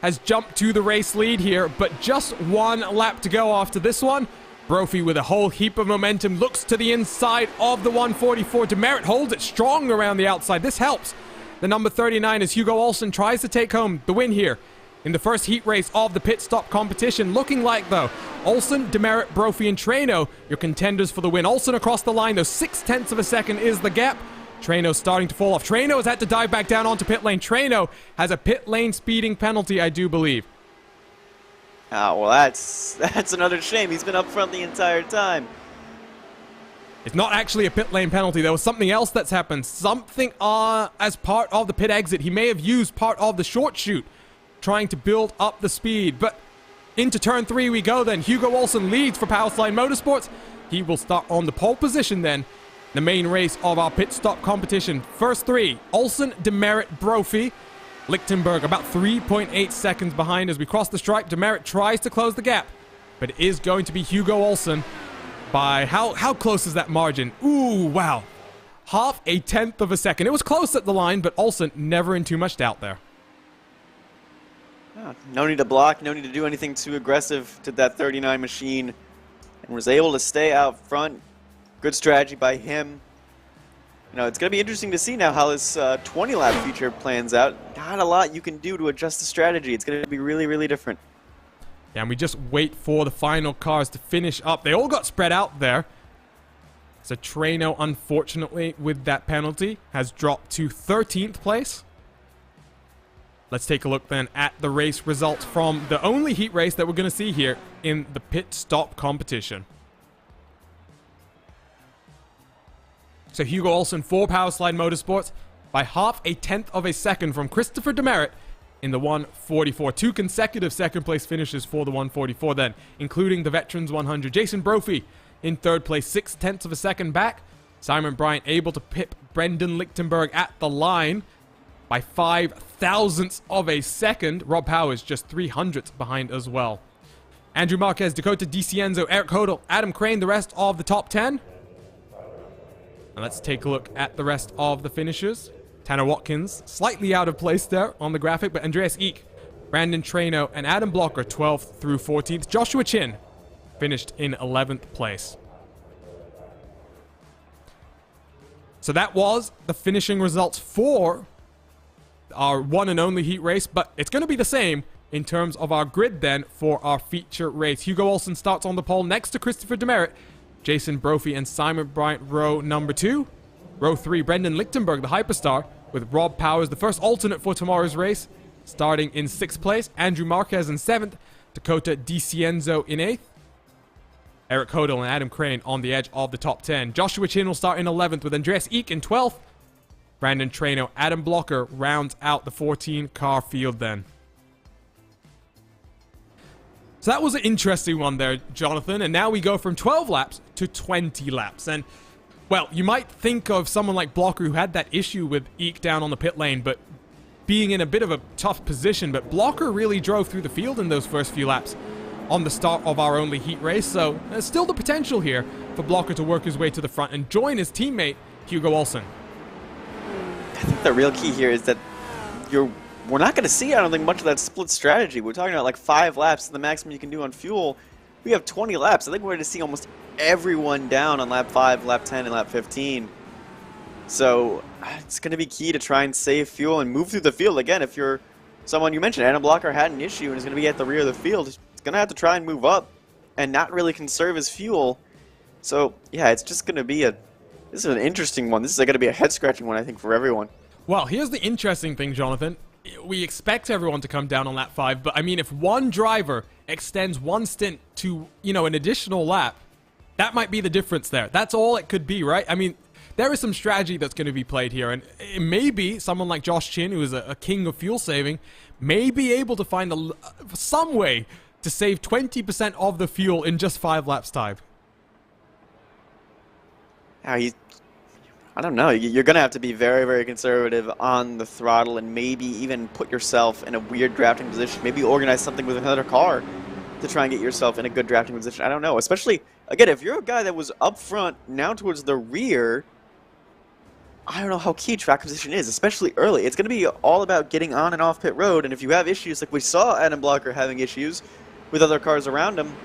has jumped to the race lead here, but just 1 lap to go after this one. Brophy with a whole heap of momentum looks to the inside of the 144. Demerit holds it strong around the outside. This helps the number 39 as Hugo Olsen tries to take home the win here in the first heat race of the pit stop competition. Looking like, though, Olsen, Demerit, Brophy, and Traino, your contenders for the win. Olsen across the line, though, 0.6 of a second is the gap. Traino starting to fall off. Traino has had to dive back down onto pit lane. Traino has a pit lane speeding penalty, I do believe. Oh, well, that's another shame. He's been up front the entire time. It's not actually a pit lane penalty. There was something else that's happened. Something as part of the pit exit. He may have used part of the short chute trying to build up the speed. But into turn 3 we go then. Hugo Olsen leads for Powerslide Motorsports. He will start on the pole position then. The main race of our pit stop competition. First 3, Olsen, Demerit, Brophy. Lichtenberg about 3.8 seconds behind as we cross the stripe. Demerit tries to close the gap, but it is going to be Hugo Olsen by how close is that margin? Ooh, wow. 0.5 of a second. It was close at the line, but Olsen never in too much doubt there. No need to block, no need to do anything too aggressive to that 39 machine, and was able to stay out front. Good strategy by him. You know, it's going to be interesting to see now how this 20-lap feature plans out. Not a lot you can do to adjust the strategy. It's going to be really, really different. Yeah, and we just wait for the final cars to finish up. They all got spread out there. So Traino, unfortunately, with that penalty, has dropped to 13th place. Let's take a look then at the race results from the only heat race that we're going to see here in the pit stop competition. So Hugo Olsen for Powerslide Motorsports by 0.5 of a second from Christopher Demerit in the 144. 2 consecutive second place finishes for the 144 then, including the Veterans 100. Jason Brophy in 3rd place, 0.6 of a second back. Simon Bryant able to pip Brendan Lichtenberg at the line by 0.005 of a second. Rob Powers just 0.03 behind as well. Andrew Marquez, Dakota DiCienzo, Eric Hodel, Adam Crane, the rest of the top 10. And let's take a look at the rest of the finishers. Tanner Watkins, slightly out of place there on the graphic, but Andreas Eek, Brandon Traino, and Adam Blocker, 12th through 14th. Joshua Chin finished in 11th place. So that was the finishing results for our one and only heat race, but it's going to be the same in terms of our grid then for our feature race. Hugo Olsen starts on the pole next to Christopher Demerit. Jason Brophy and Simon Bryant row number 2. Row 3, Brendan Lichtenberg, the hyperstar, with Rob Powers, the first alternate for tomorrow's race, starting in 6th place. Andrew Marquez in 7th. Dakota DiCienzo in 8th. Eric Hodel and Adam Crane on the edge of the top 10. Joshua Chin will start in 11th with Andreas Eek in 12th. Brandon Traino, Adam Blocker rounds out the 14-car field then. So that was an interesting one there, Jonathan. And now we go from 12 laps to 20 laps. And, well, you might think of someone like Blocker who had that issue with Eek down on the pit lane, but being in a bit of a tough position. But Blocker really drove through the field in those first few laps on the start of our only heat race. So there's still the potential here for Blocker to work his way to the front and join his teammate, Hugo Olsen. I think the real key here is that we're not going to see, I don't think, much of that split strategy. We're talking about like 5 laps, the maximum you can do on fuel. We have 20 laps. I think we're going to see almost everyone down on lap 5, lap 10, and lap 15. So it's going to be key to try and save fuel and move through the field. Again, if you're someone you mentioned, Adam Blocker had an issue and is going to be at the rear of the field, he's going to have to try and move up and not really conserve his fuel. So, yeah, it's just going to be this is an interesting one. This is going to be a head-scratching one, I think, for everyone. Well, here's the interesting thing, Jonathan. We expect everyone to come down on lap 5, but I mean, if one driver extends one stint to, an additional lap, that might be the difference there. That's all it could be, right? I mean, there is some strategy that's going to be played here, and maybe someone like Josh Chin, who is a king of fuel saving, may be able to find some way to save 20% of the fuel in just 5 laps time. I don't know. You're going to have to be very, very conservative on the throttle and maybe even put yourself in a weird drafting position. Maybe organize something with another car to try and get yourself in a good drafting position. I don't know. Especially, again, if you're a guy that was up front, now towards the rear, I don't know how key track position is, especially early. It's going to be all about getting on and off pit road, and if you have issues, like we saw Adam Blocker having issues with other cars around him,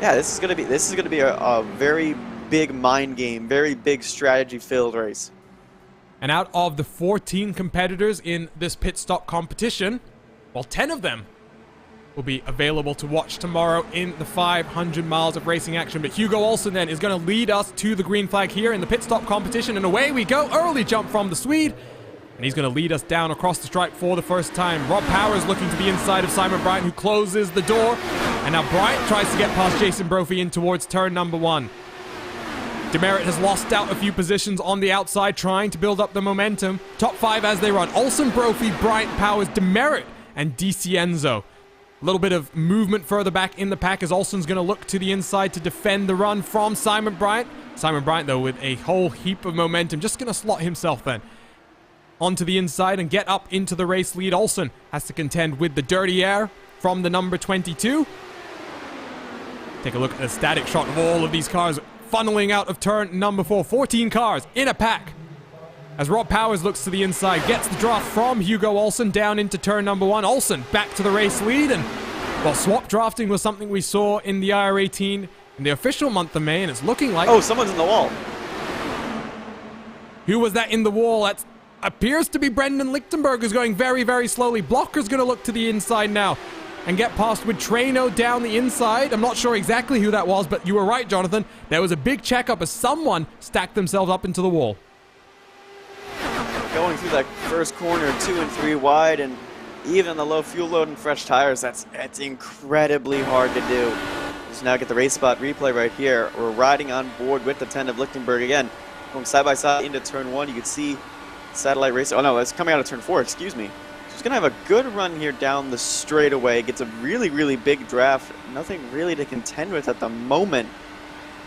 yeah, this is going to be a very big mind game, very big strategy-filled race. And out of the 14 competitors in this pit stop competition, well, 10 of them will be available to watch tomorrow in the 500 miles of racing action. But Hugo Olsen then is going to lead us to the green flag here in the pit stop competition, and away we go. Early jump from the Swede, and he's going to lead us down across the stripe for the first time. Rob Powers looking to be inside of Simon Bryant, who closes the door, and now Bryant tries to get past Jason Brophy in towards turn number 1. Demerit has lost out a few positions on the outside, trying to build up the momentum. Top 5 as they run. Olsen, Brophy, Bryant, Powers, Demerit, and DiCienzo. A little bit of movement further back in the pack as Olsen's going to look to the inside to defend the run from Simon Bryant. Simon Bryant, though, with a whole heap of momentum, just going to slot himself then onto the inside and get up into the race lead. Olsen has to contend with the dirty air from the number 22. Take a look at the static shot of all of these cars funneling out of turn number 4. 14 cars in a pack. As Rob Powers looks to the inside, gets the draft from Hugo Olsen down into turn number 1. Olsen back to the race lead, and well, swap drafting was something we saw in the IR18 in the official month of May, and it's looking like... Oh, someone's in the wall. Who was that in the wall? That appears to be Brendan Lichtenberg, who's going very, very slowly. Blocker's going to look to the inside now and get past with Trano down the inside. I'm not sure exactly who that was, but you were right, Jonathan. There was a big checkup as someone stacked themselves up into the wall. Going through that first corner, 2 and 3 wide, and even the low fuel load and fresh tires, that's incredibly hard to do. So now get the race spot replay right here. We're riding on board with the 10 of Lichtenberg again. Going side by side into turn 1, you can see Satellite Racer. Oh no, it's coming out of turn 4, excuse me. He's going to have a good run here down the straightaway. Gets a really, really big draft. Nothing really to contend with at the moment.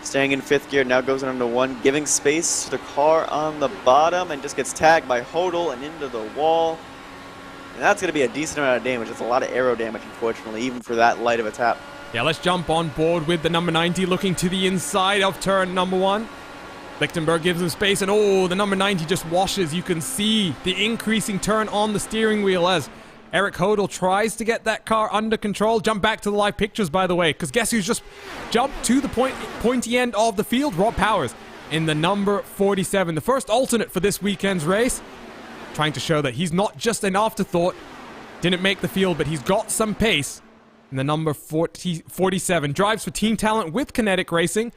Staying in 5th gear, now goes into 1, giving space to the car on the bottom, and just gets tagged by Hodel and into the wall. And that's going to be a decent amount of damage. It's a lot of aero damage, unfortunately, even for that light of a tap. Yeah, let's jump on board with the number 90 looking to the inside of turn number 1. Lichtenberg gives him space, and oh, the number 90 just washes. You can see the increasing turn on the steering wheel as Eric Hodel tries to get that car under control. Jump back to the live pictures, by the way, because guess who's just jumped to the pointy end of the field? Rob Powers in the number 47, the first alternate for this weekend's race, trying to show that he's not just an afterthought. Didn't make the field, but he's got some pace. In the number 47, drives for Team Talent with Kinetic Racing.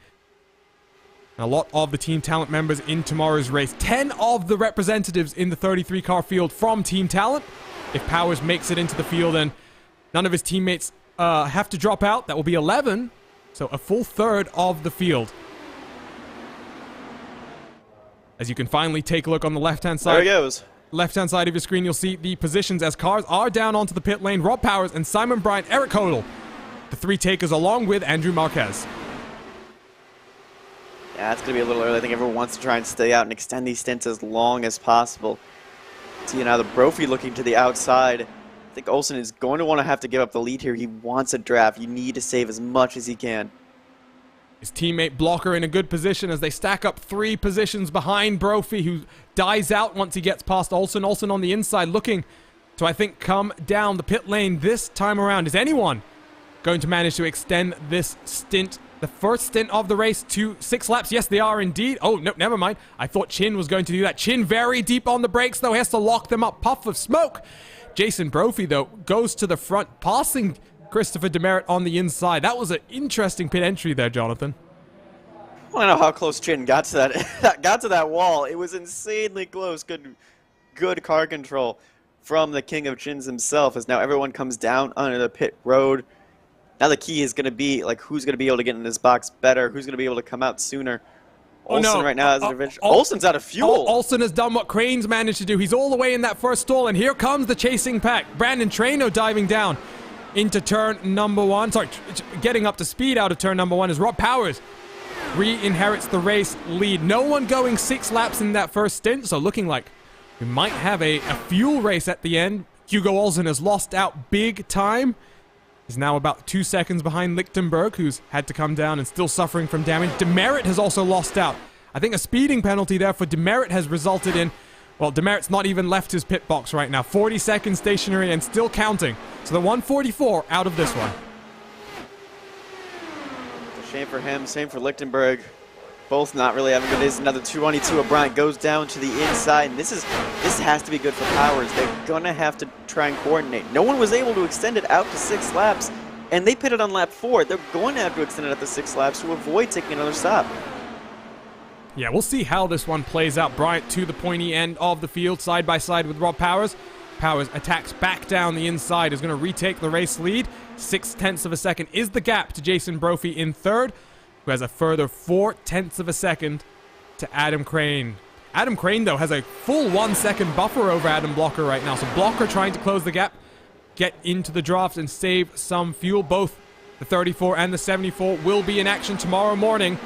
And a lot of the Team Talent members in tomorrow's race. 10 of the representatives in the 33-car field from Team Talent. If Powers makes it into the field and none of his teammates have to drop out, that will be 11. So a full third of the field. As you can finally take a look on the left-hand side. There he goes. Left-hand side of your screen, you'll see the positions as cars are down onto the pit lane. Rob Powers and Simon Bryant, Eric Hodel, the 3 takers along with Andrew Marquez. Yeah, it's going to be a little early. I think everyone wants to try and stay out and extend these stints as long as possible. See now the Brophy looking to the outside. I think Olsen is going to want to have to give up the lead here. He wants a draft. You need to save as much as he can. His teammate Blocker in a good position as they stack up 3 positions behind Brophy, who dies out once he gets past Olsen. Olsen on the inside looking to, I think, come down the pit lane this time around. Is anyone going to manage to extend this stint, the first stint of the race, to 6 laps? Yes, they are indeed. Oh, no, never mind. I thought Chin was going to do that. Chin very deep on the brakes, though. He has to lock them up. Puff of smoke. Jason Brophy, though, goes to the front, passing Christopher Demerit on the inside. That was an interesting pit entry there, Jonathan. I don't know how close Chin got to that wall. It was insanely close. Good car control from the king of Chins himself, as now everyone comes down onto the pit road. Now the key is going to be, like, who's going to be able to get in this box better, who's going to be able to come out sooner. Oh, no. Olsen right now has an advantage. Olsen's out of fuel. Olsen has done what Crane's managed to do. He's all the way in that first stall, and here comes the chasing pack. Brandon Traino diving down into turn number 1. Sorry, getting up to speed out of turn number 1 as Rob Powers re-inherits the race lead. No one going 6 laps in that first stint, so looking like we might have a fuel race at the end. Hugo Olsen has lost out big time. He's now about 2 seconds behind Lichtenberg, who's had to come down and still suffering from damage. Demerit has also lost out. I think a speeding penalty there for Demerit has resulted in, well, Demerit's not even left his pit box right now. 40 seconds stationary and still counting. So the 144 out of this one. It's a shame for him, same for Lichtenberg. Both not really having good days. Another 222 of Bryant goes down to the inside, and this has to be good for Powers. They're gonna have to try and coordinate. No one was able to extend it out to 6 laps, and they pitted on lap 4. They're going to have to extend it out to 6 laps to avoid taking another stop. Yeah, we'll see how this one plays out. Bryant to the pointy end of the field, side by side with Rob Powers. Powers attacks back down the inside, is going to retake the race lead. 0.6 of a second is the gap to Jason Brophy in third, who has a further 0.4 of a second to Adam Crane. Adam Crane, though, has a full 1 second buffer over Adam Blocker right now. So Blocker trying to close the gap, get into the draft and save some fuel. Both the 34 and the 74 will be in action tomorrow morning.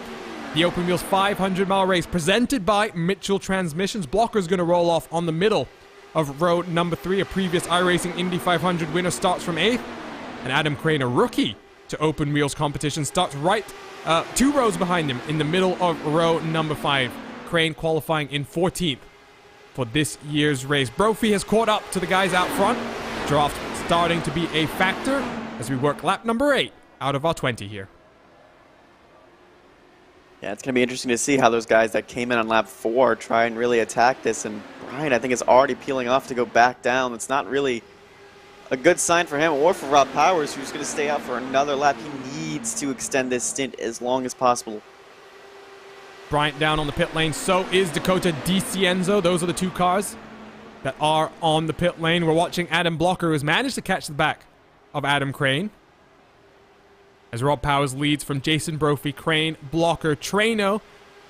The Open Wheels 500-mile race presented by Mitchell Transmissions. Blocker's going to roll off on the middle of row number 3. A previous iRacing Indy 500 winner starts from 8th. And Adam Crane, a rookie to Open Wheels competition, starts right 2 rows behind him in the middle of row number 5. Crane qualifying in 14th for this year's race. Brophy has caught up to the guys out front. Draft starting to be a factor as we work lap number 8 out of our 20 here. Yeah, it's going to be interesting to see how those guys that came in on lap 4 try and really attack this. And Brian, I think, is already peeling off to go back down. It's not really a good sign for him or for Rob Powers, who's going to stay out for another lap. He needs to extend this stint as long as possible. Bryant down on the pit lane. So is Dakota DiCienzo. Those are the 2 cars that are on the pit lane. We're watching Adam Blocker, who has managed to catch the back of Adam Crane, as Rob Powers leads from Jason Brophy, Crane, Blocker, Traino,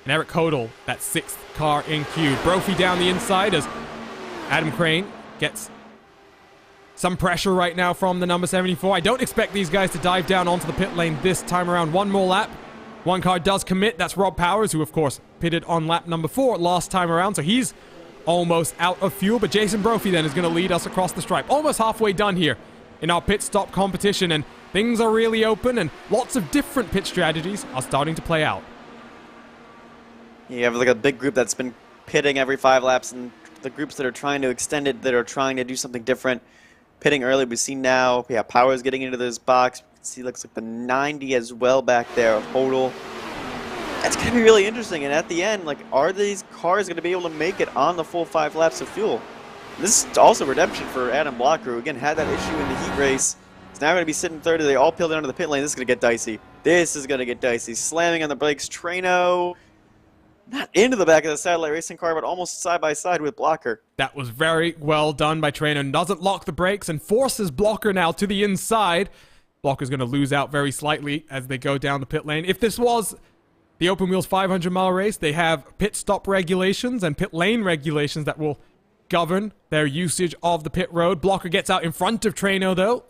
and Eric Hodel, that 6th car in queue. Brophy down the inside as Adam Crane gets some pressure right now from the number 74. I don't expect these guys to dive down onto the pit lane this time around. 1 more lap. 1 car does commit. That's Rob Powers, who, of course, pitted on lap number 4 last time around, so he's almost out of fuel. But Jason Brophy then is going to lead us across the stripe. Almost halfway done here in our pit stop competition, and things are really open, and lots of different pit strategies are starting to play out. You have like a big group that's been pitting every 5 laps, and the groups that are trying to extend it, that are trying to do something different, pitting early. We see now, yeah, Powers getting into this box. You can see looks like the 90 as well back there of Hodel. That's going to be really interesting, and at the end, like, are these cars going to be able to make it on the full 5 laps of fuel? This is also redemption for Adam Blocker, who again had that issue in the heat race. He's now going to be sitting third. They all peeled down to the pit lane. This is going to get dicey. This is going to get dicey. Slamming on the brakes. Traino, not into the back of the satellite racing car, but almost side by side with Blocker. That was very well done by Traino. Doesn't lock the brakes and forces Blocker now to the inside. Blocker's going to lose out very slightly as they go down the pit lane. If this was the Open Wheels 500-mile race, they have pit stop regulations and pit lane regulations that will govern their usage of the pit road. Blocker gets out in front of Traino, though,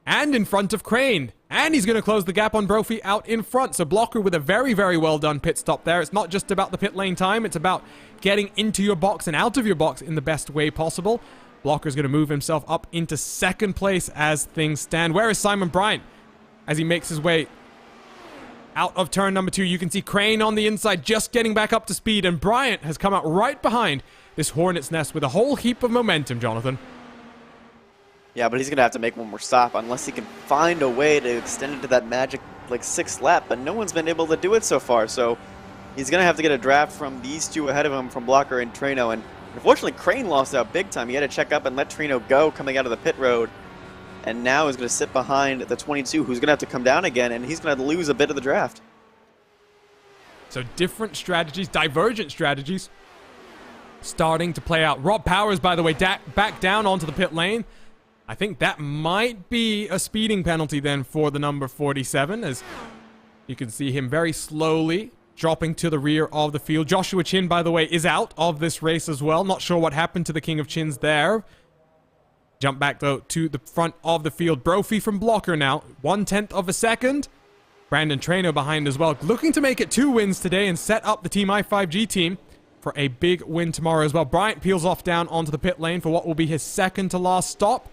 and in front of Crane. And he's going to close the gap on Brophy out in front. So Blocker with a very, very well done pit stop there. It's not just about the pit lane time. It's about getting into your box and out of your box in the best way possible. Blocker's going to move himself up into 2nd place as things stand. Where is Simon Bryant as he makes his way out of turn number 2? You can see Crane on the inside just getting back up to speed. And Bryant has come out right behind this Hornet's Nest with a whole heap of momentum, Jonathan. Yeah, but he's going to have to make one more stop unless he can find a way to extend it to that magic, like, 6th lap. But no one's been able to do it so far, so he's going to have to get a draft from these 2 ahead of him, from Blocker and Traino. And unfortunately, Crane lost out big time. He had to check up and let Traino go coming out of the pit road. And now he's going to sit behind the 22, who's going to have to come down again, and he's going to lose a bit of the draft. So different strategies, divergent strategies, starting to play out. Rob Powers, by the way, back down onto the pit lane. I think that might be a speeding penalty then for the number 47, as you can see him very slowly dropping to the rear of the field. Joshua Chin, by the way, is out of this race as well. Not sure what happened to the King of Chins there. Jump back, though, to the front of the field. Brophy from Blocker now. 1/10 of a second. Brandon Trainer behind as well. Looking to make it 2 wins today and set up the Team I5G team for a big win tomorrow as well. Bryant peels off down onto the pit lane for what will be his second to last stop.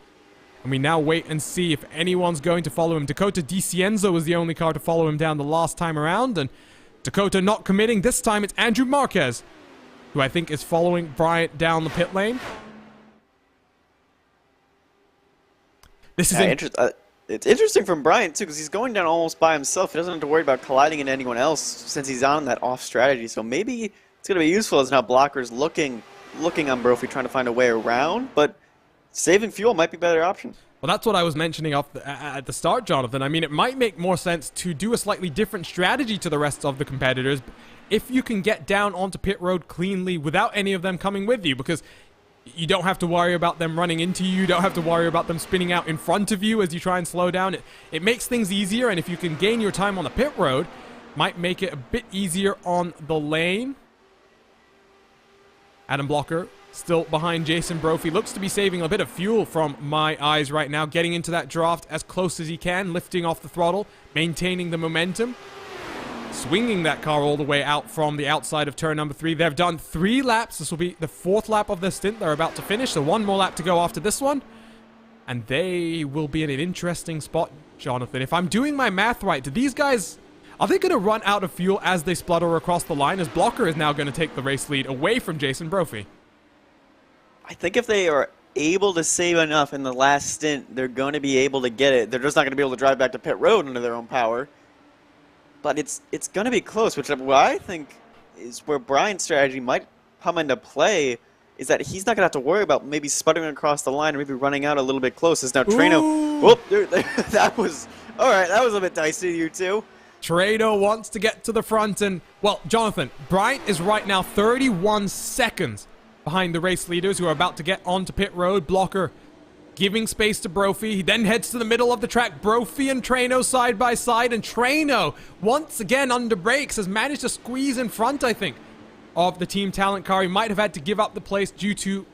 And we now wait and see if anyone's going to follow him. Dakota DiCienzo was the only car to follow him down the last time around. And Dakota not committing. This time it's Andrew Marquez, who I think is following Bryant down the pit lane. This is it's interesting from Bryant, too, because he's going down almost by himself. He doesn't have to worry about colliding into anyone else since he's on that off strategy. So maybe it's going to be useful as now Blocker's looking on Brophy, trying to find a way around. But saving fuel might be a better option. Well, that's what I was mentioning at the start, Jonathan. I mean, it might make more sense to do a slightly different strategy to the rest of the competitors if you can get down onto pit road cleanly without any of them coming with you, because you don't have to worry about them running into you. You don't have to worry about them spinning out in front of you as you try and slow down. It makes things easier, and if you can gain your time on the pit road, might make it a bit easier on the lane. Adam Blocker still behind Jason Brophy. Looks to be saving a bit of fuel from my eyes right now. Getting into that draft as close as he can. Lifting off the throttle. Maintaining the momentum. Swinging that car all the way out from the outside of turn number 3. They've done 3 laps. This will be the 4th lap of their stint. They're about to finish. So 1 more lap to go after this one. And they will be in an interesting spot, Jonathan. If I'm doing my math right, do these guys... are they going to run out of fuel as they splutter across the line? As Blocker is now going to take the race lead away from Jason Brophy. I think if they are able to save enough in the last stint, they're going to be able to get it. They're just not going to be able to drive back to pit road under their own power. But it's going to be close, which what I think is where Brian's strategy might come into play, is that he's not going to have to worry about maybe sputtering across the line or maybe running out a little bit close. As now Treno... Whoop, that was... All right, that was a bit dicey, you two. Treno wants to get to the front, and, well, Jonathan, Bryant is right now 31 seconds behind the race leaders who are about to get onto pit road. Blocker giving space to Brophy. He then heads to the middle of the track. Brophy and Treno side by side, and Treno, once again under brakes, has managed to squeeze in front, I think, of the Team Talent car. He might have had to give up the place due to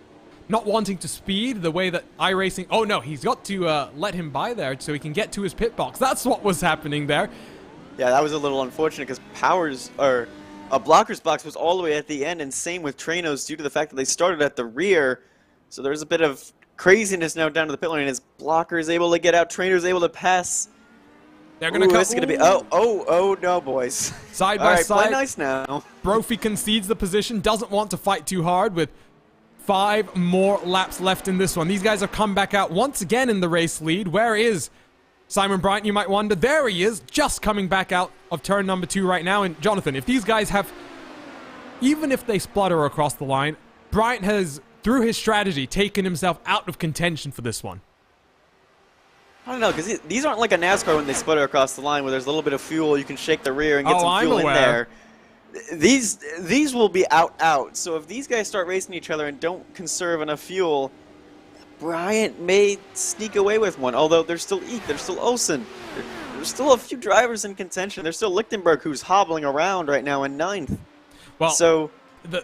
not wanting to speed the way that iRacing... Oh, no, he's got to let him by there so he can get to his pit box. That's what was happening there. Yeah, that was a little unfortunate because Blocker's box was all the way at the end, and same with Treno's due to the fact that they started at the rear. So there's a bit of craziness now down to the pit lane as Blocker is able to get out, Trainer's able to pass. They're going to come. This is going to be... Oh, no, boys. Side by side. Play nice now. Brophy concedes the position, doesn't want to fight too hard with 5 more laps left in this one. These guys have come back out once again in the race lead. Where is Simon Bryant, you might wonder? There he is, just coming back out of turn number 2 right now. And Jonathan, if these guys have... even if they splutter across the line, Bryant has, through his strategy, taken himself out of contention for this one. I don't know, because these aren't like a NASCAR when they sputter across the line where there's a little bit of fuel, you can shake the rear and get some fuel in there. These will be out. So if these guys start racing each other and don't conserve enough fuel, Bryant may sneak away with one. Although there's still Eek, there's still Olsen, there's still a few drivers in contention. There's still Lichtenberg, who's hobbling around right now in 9th. Well, so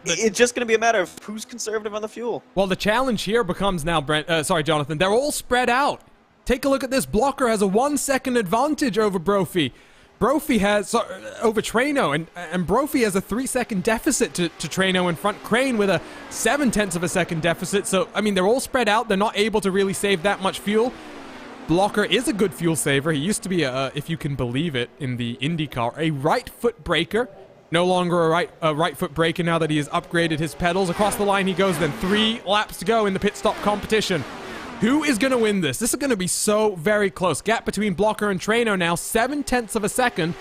it's just going to be a matter of who's conservative on the fuel. Well, the challenge here becomes now, Jonathan, they're all spread out. Take a look at this. Blocker has a 1-second advantage over Brophy. Brophy has over Treno, and Brophy has a 3-second deficit to Treno in front. Crane with a 0.7 of a second deficit. So, I mean, they're all spread out. They're not able to really save that much fuel. Blocker is a good fuel saver. He used to be, if you can believe it, in the IndyCar, a right foot braker. No longer a right foot braker now that he has upgraded his pedals. Across the line he goes then. 3 laps to go in the pit stop competition. Who is going to win this? This is going to be so very close. Gap between Blocker and Treno now, 0.7 of a second.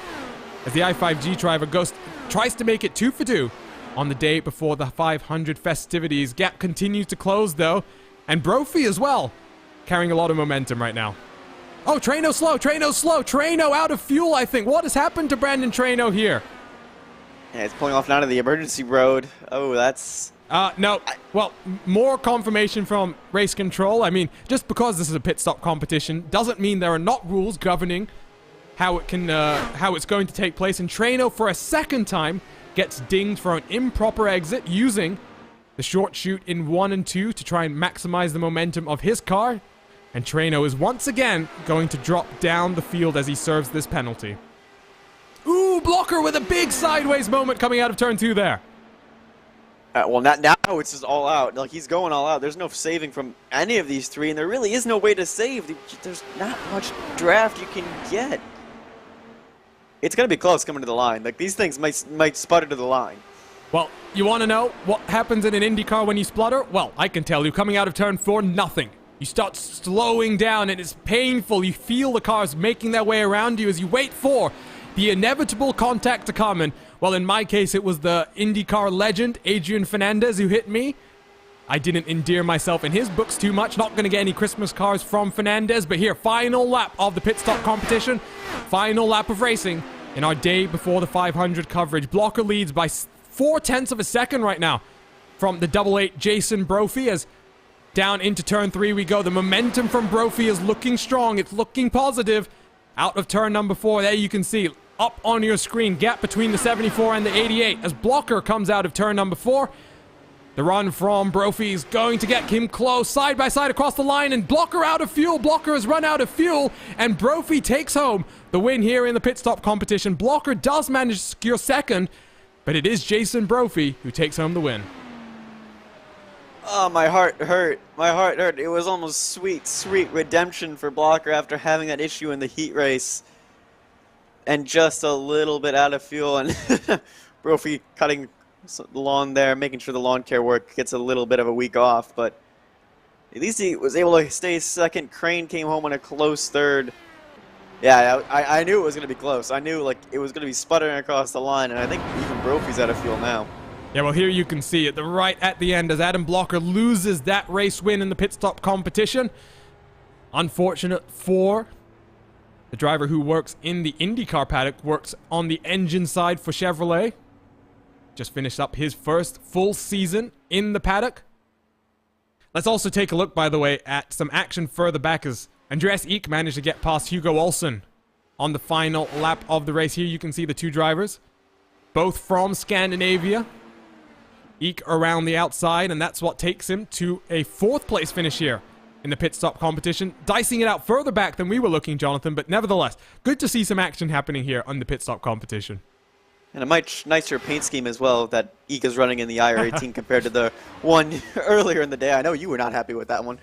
As the i5G driver tries to make it 2 for 2 on the day before the 500 festivities. Gap continues to close though. And Brophy as well, carrying a lot of momentum right now. Oh, Treno slow, Treno out of fuel, I think. What has happened to Brandon Treno here? Yeah, he's pulling off now to the emergency road. Oh, that's... no. Well, more confirmation from race control. I mean, just because this is a pit stop competition doesn't mean there are not rules governing how it's going to take place. And Traino, for a second time, gets dinged for an improper exit using the short chute in 1 and 2 to try and maximize the momentum of his car. And Traino is once again going to drop down the field as he serves this penalty. Ooh, Blocker with a big sideways moment coming out of turn 2 there. Well, now it's just all out. Like, he's going all out. There's no saving from any of these three, and there really is no way to save. There's not much draft you can get. It's going to be close coming to the line. Like, these things might sputter to the line. Well, you want to know what happens in an IndyCar when you splutter? Well, I can tell you, coming out of turn 4, nothing. You start slowing down, and it's painful. You feel the cars making their way around you as you wait for the inevitable contact to come. And, well, in my case, it was the IndyCar legend, Adrian Fernandez, who hit me. I didn't endear myself in his books too much. Not going to get any Christmas cars from Fernandez. But here, final lap of the pit stop competition. Final lap of racing in our day before the 500 coverage. Blocker leads by 0.4 of a second right now from the 88 Jason Brophy. As down into turn 3 we go. The momentum from Brophy is looking strong. It's looking positive. Out of turn number 4, there you can see up on your screen, gap between the 74 and the 88. As Blocker comes out of turn number 4, the run from Brophy is going to get him close, side by side across the line, and Blocker out of fuel. Blocker has run out of fuel, and Brophy takes home the win here in the pit stop competition. Blocker does manage to secure second, but it is Jason Brophy who takes home the win. Oh, my heart hurt. My heart hurt. It was almost sweet, sweet redemption for Blocker after having that issue in the heat race. And just a little bit out of fuel, and Brophy cutting the lawn there, making sure the lawn care work gets a little bit of a week off, but at least he was able to stay second. Crane came home in a close third. Yeah, I knew it was going to be close. I knew, like, it was going to be sputtering across the line, and I think even Brophy's out of fuel now. Yeah, well, here you can see it, right at the end, as Adam Blocker loses that race win in the pit stop competition. Unfortunate for the driver who works in the IndyCar paddock, works on the engine side for Chevrolet. Just finished up his first full season in the paddock. Let's also take a look, by the way, at some action further back as Andreas Eek managed to get past Hugo Olsen on the final lap of the race. Here you can see the two drivers, both from Scandinavia. Eek around the outside, and that's what takes him to a 4th place finish here in the pit stop competition. Dicing it out further back than we were looking, Jonathan, but nevertheless, good to see some action happening here on the pit stop competition. And a much nicer paint scheme as well that Eek is running in the IR18 compared to the one earlier in the day. I know you were not happy with that one.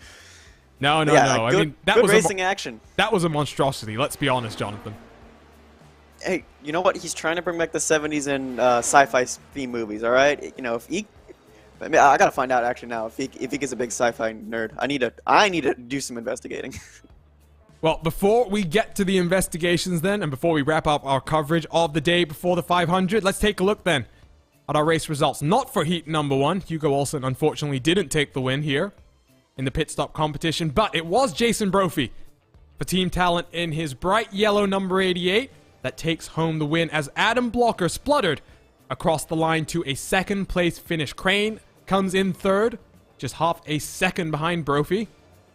No. Good, I mean, that was racing action. That was a monstrosity, let's be honest, Jonathan. Hey, you know what? He's trying to bring back the 70s and sci-fi theme movies, all right? You know, if Eek... I mean, I gotta find out actually now if Eek is a big sci-fi nerd. I need to do some investigating. Well, before we get to the investigations then, and before we wrap up our coverage of the day before the 500, let's take a look then at our race results. Not for heat number 1. Hugo Olsen unfortunately didn't take the win here in the pit stop competition, but it was Jason Brophy for Team Talent in his bright yellow number 88 that takes home the win as Adam Blocker spluttered across the line to a 2nd place finish. Crane comes in 3rd, just half a second behind Brophy.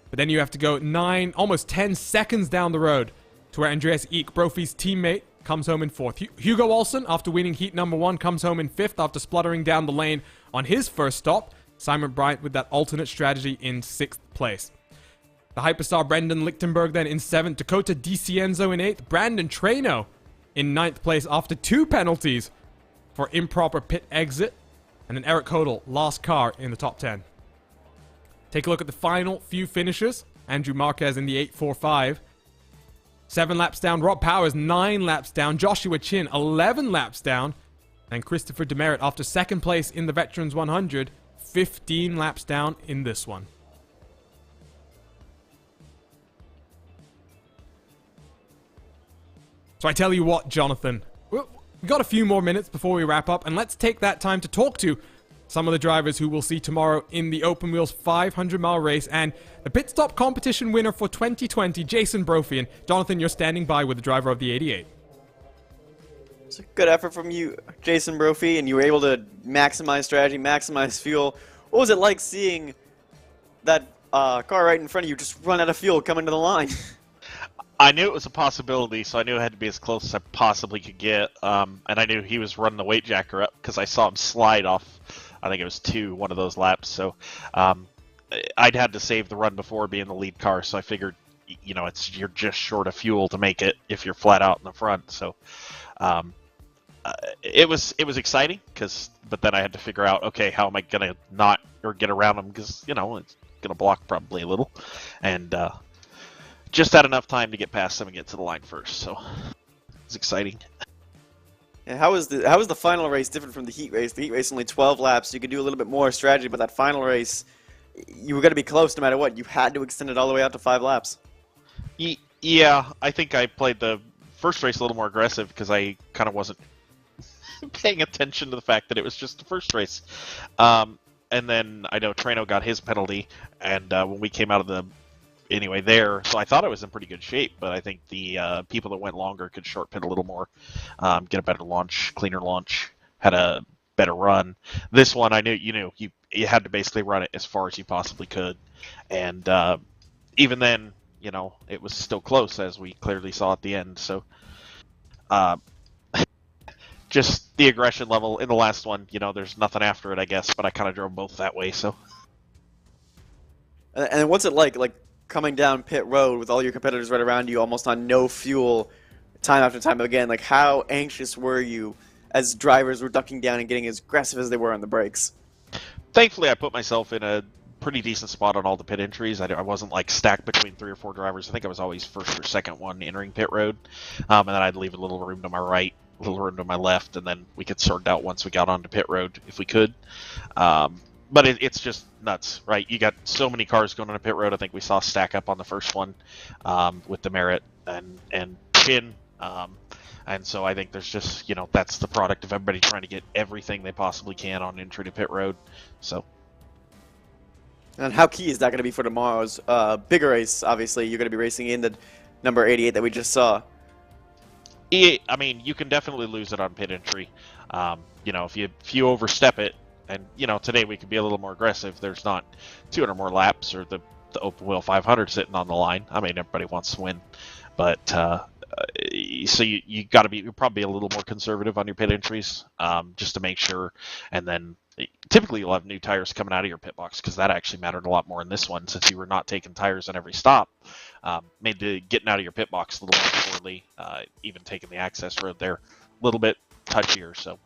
But then you have to go 9, almost 10 seconds down the road to where Andreas Eek, Brophy's teammate, comes home in 4th. Hugo Olsen, after winning heat number 1, comes home in 5th after spluttering down the lane on his first stop. Simon Bryant with that alternate strategy in 6th place. The Hyperstar Brendan Lichtenberg then in 7th. Dakota DiCienzo in 8th. Brandon Traino in 9th place after 2 penalties for improper pit exit. And then Eric Hodel, last car in the top 10. Take a look at the final few finishers. Andrew Marquez in the 8.45. 7 laps down. Rob Powers, 9 laps down. Joshua Chin, 11 laps down. And Christopher Demerit, after 2nd place in the Veterans 100, 15 laps down in this one. So I tell you what, Jonathan, we've got a few more minutes before we wrap up, and let's take that time to talk to some of the drivers who we'll see tomorrow in the Open Wheels 500-mile race, and the pit stop competition winner for 2020, Jason Brophy. And Jonathan, you're standing by with the driver of the 88. It's a good effort from you, Jason Brophy, and you were able to maximize strategy, maximize fuel. What was it like seeing that car right in front of you just run out of fuel coming to the line? I knew it was a possibility, so I knew it had to be as close as I possibly could get. And I knew he was running the weight jacker up because I saw him slide off. I think it was one of those laps. So I'd had to save the run before being the lead car. So I figured, you're just short of fuel to make it if you're flat out in the front. So it was exciting but then I had to figure out, okay, how am I gonna not or get around him because it's gonna block probably a little, and just had enough time to get past him and get to the line first. So it's exciting. And how was the final race different from the heat race? The heat race only 12 laps, so you could do a little bit more strategy, but that final race, you were going to be close no matter what. You had to extend it all the way out to 5 laps. Yeah, I think I played the first race a little more aggressive because I kind of wasn't paying attention to the fact that it was just the first race. And then I know Trano got his penalty, and when we came out of the there, so I thought I was in pretty good shape, but I think the people that went longer could short pit a little more, get a better launch, cleaner launch, had a better run. This one, I knew you had to basically run it as far as you possibly could, and even then, it was still close, as we clearly saw at the end. So just the aggression level in the last one, there's nothing after it, I guess, but I kind of drove both that way. So and what's it like coming down pit road with all your competitors right around you, almost on no fuel, time after time again? Like, how anxious were you as drivers were ducking down and getting as aggressive as they were on the brakes? Thankfully, I put myself in a pretty decent spot on all the pit entries. I wasn't stacked between 3 or 4 drivers. I think I was always first or second one entering pit road, and then I'd leave a little room to my right, a little room to my left, and then we could sort it out once we got onto pit road if we could. But it's just nuts, right? You got so many cars going on a pit road. I think we saw stack up on the first one with the Merit and Chin. And so I think there's just, that's the product of everybody trying to get everything they possibly can on entry to pit road. So. And how key is that going to be for tomorrow's bigger race? Obviously, you're going to be racing in the number 88 that we just saw. I mean, you can definitely lose it on pit entry. If you overstep it, and, today we could be a little more aggressive. There's not 200 more laps or the open wheel 500 sitting on the line. I mean, everybody wants to win. But, so you got to be, you're probably a little more conservative on your pit entries, just to make sure. And then typically you'll have new tires coming out of your pit box, because that actually mattered a lot more in this one, since you were not taking tires on every stop. Made getting out of your pit box a little more poorly, even taking the access road there a little bit touchier. So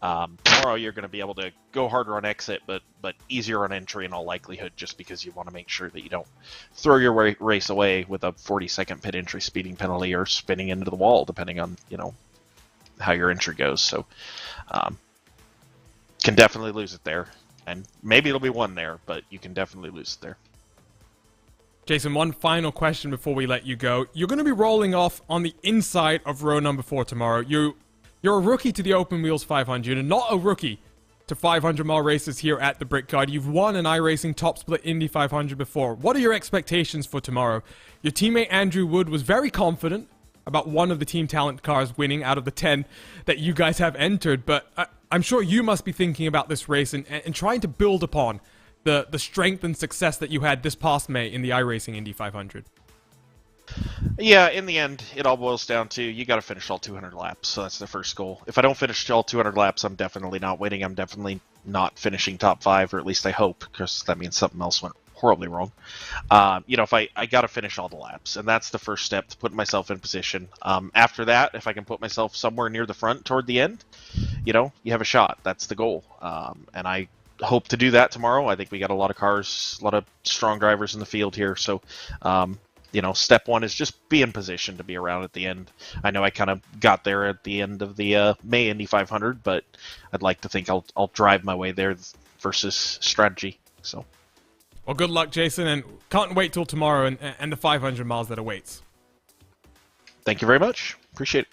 tomorrow you're going to be able to go harder on exit, but easier on entry in all likelihood, just because you want to make sure that you don't throw your race away with a 40-second pit entry speeding penalty or spinning into the wall, depending on how your entry goes. So can definitely lose it there, and maybe it'll be one there, but you can definitely lose it there. Jason, one final question before we let you go. You're going to be rolling off on the inside of row number 4 tomorrow. You're a rookie to the Open Wheels 500 and not a rookie to 500-mile races here at the Brickyard. You've won an iRacing Top Split Indy 500 before. What are your expectations for tomorrow? Your teammate Andrew Wood was very confident about one of the Team Talent cars winning out of the 10 that you guys have entered, but I'm sure you must be thinking about this race and trying to build upon the strength and success that you had this past May in the iRacing Indy 500. Yeah, in the end, it all boils down to you got to finish all 200 laps, so that's the first goal. If I don't finish all 200 laps, I'm definitely not winning. I'm definitely not finishing top 5, or at least I hope, because that means something else went horribly wrong. If I got to finish all the laps, and that's the first step to putting myself in position. After that, if I can put myself somewhere near the front toward the end, you have a shot. That's the goal, and I hope to do that tomorrow. I think we got a lot of cars, a lot of strong drivers in the field here, so step one is just be in position to be around at the end. I know I kind of got there at the end of the May Indy 500, but I'd like to think I'll drive my way there versus strategy. So, well, good luck, Jason, and can't wait till tomorrow and the 500 miles that awaits. Thank you very much. Appreciate it.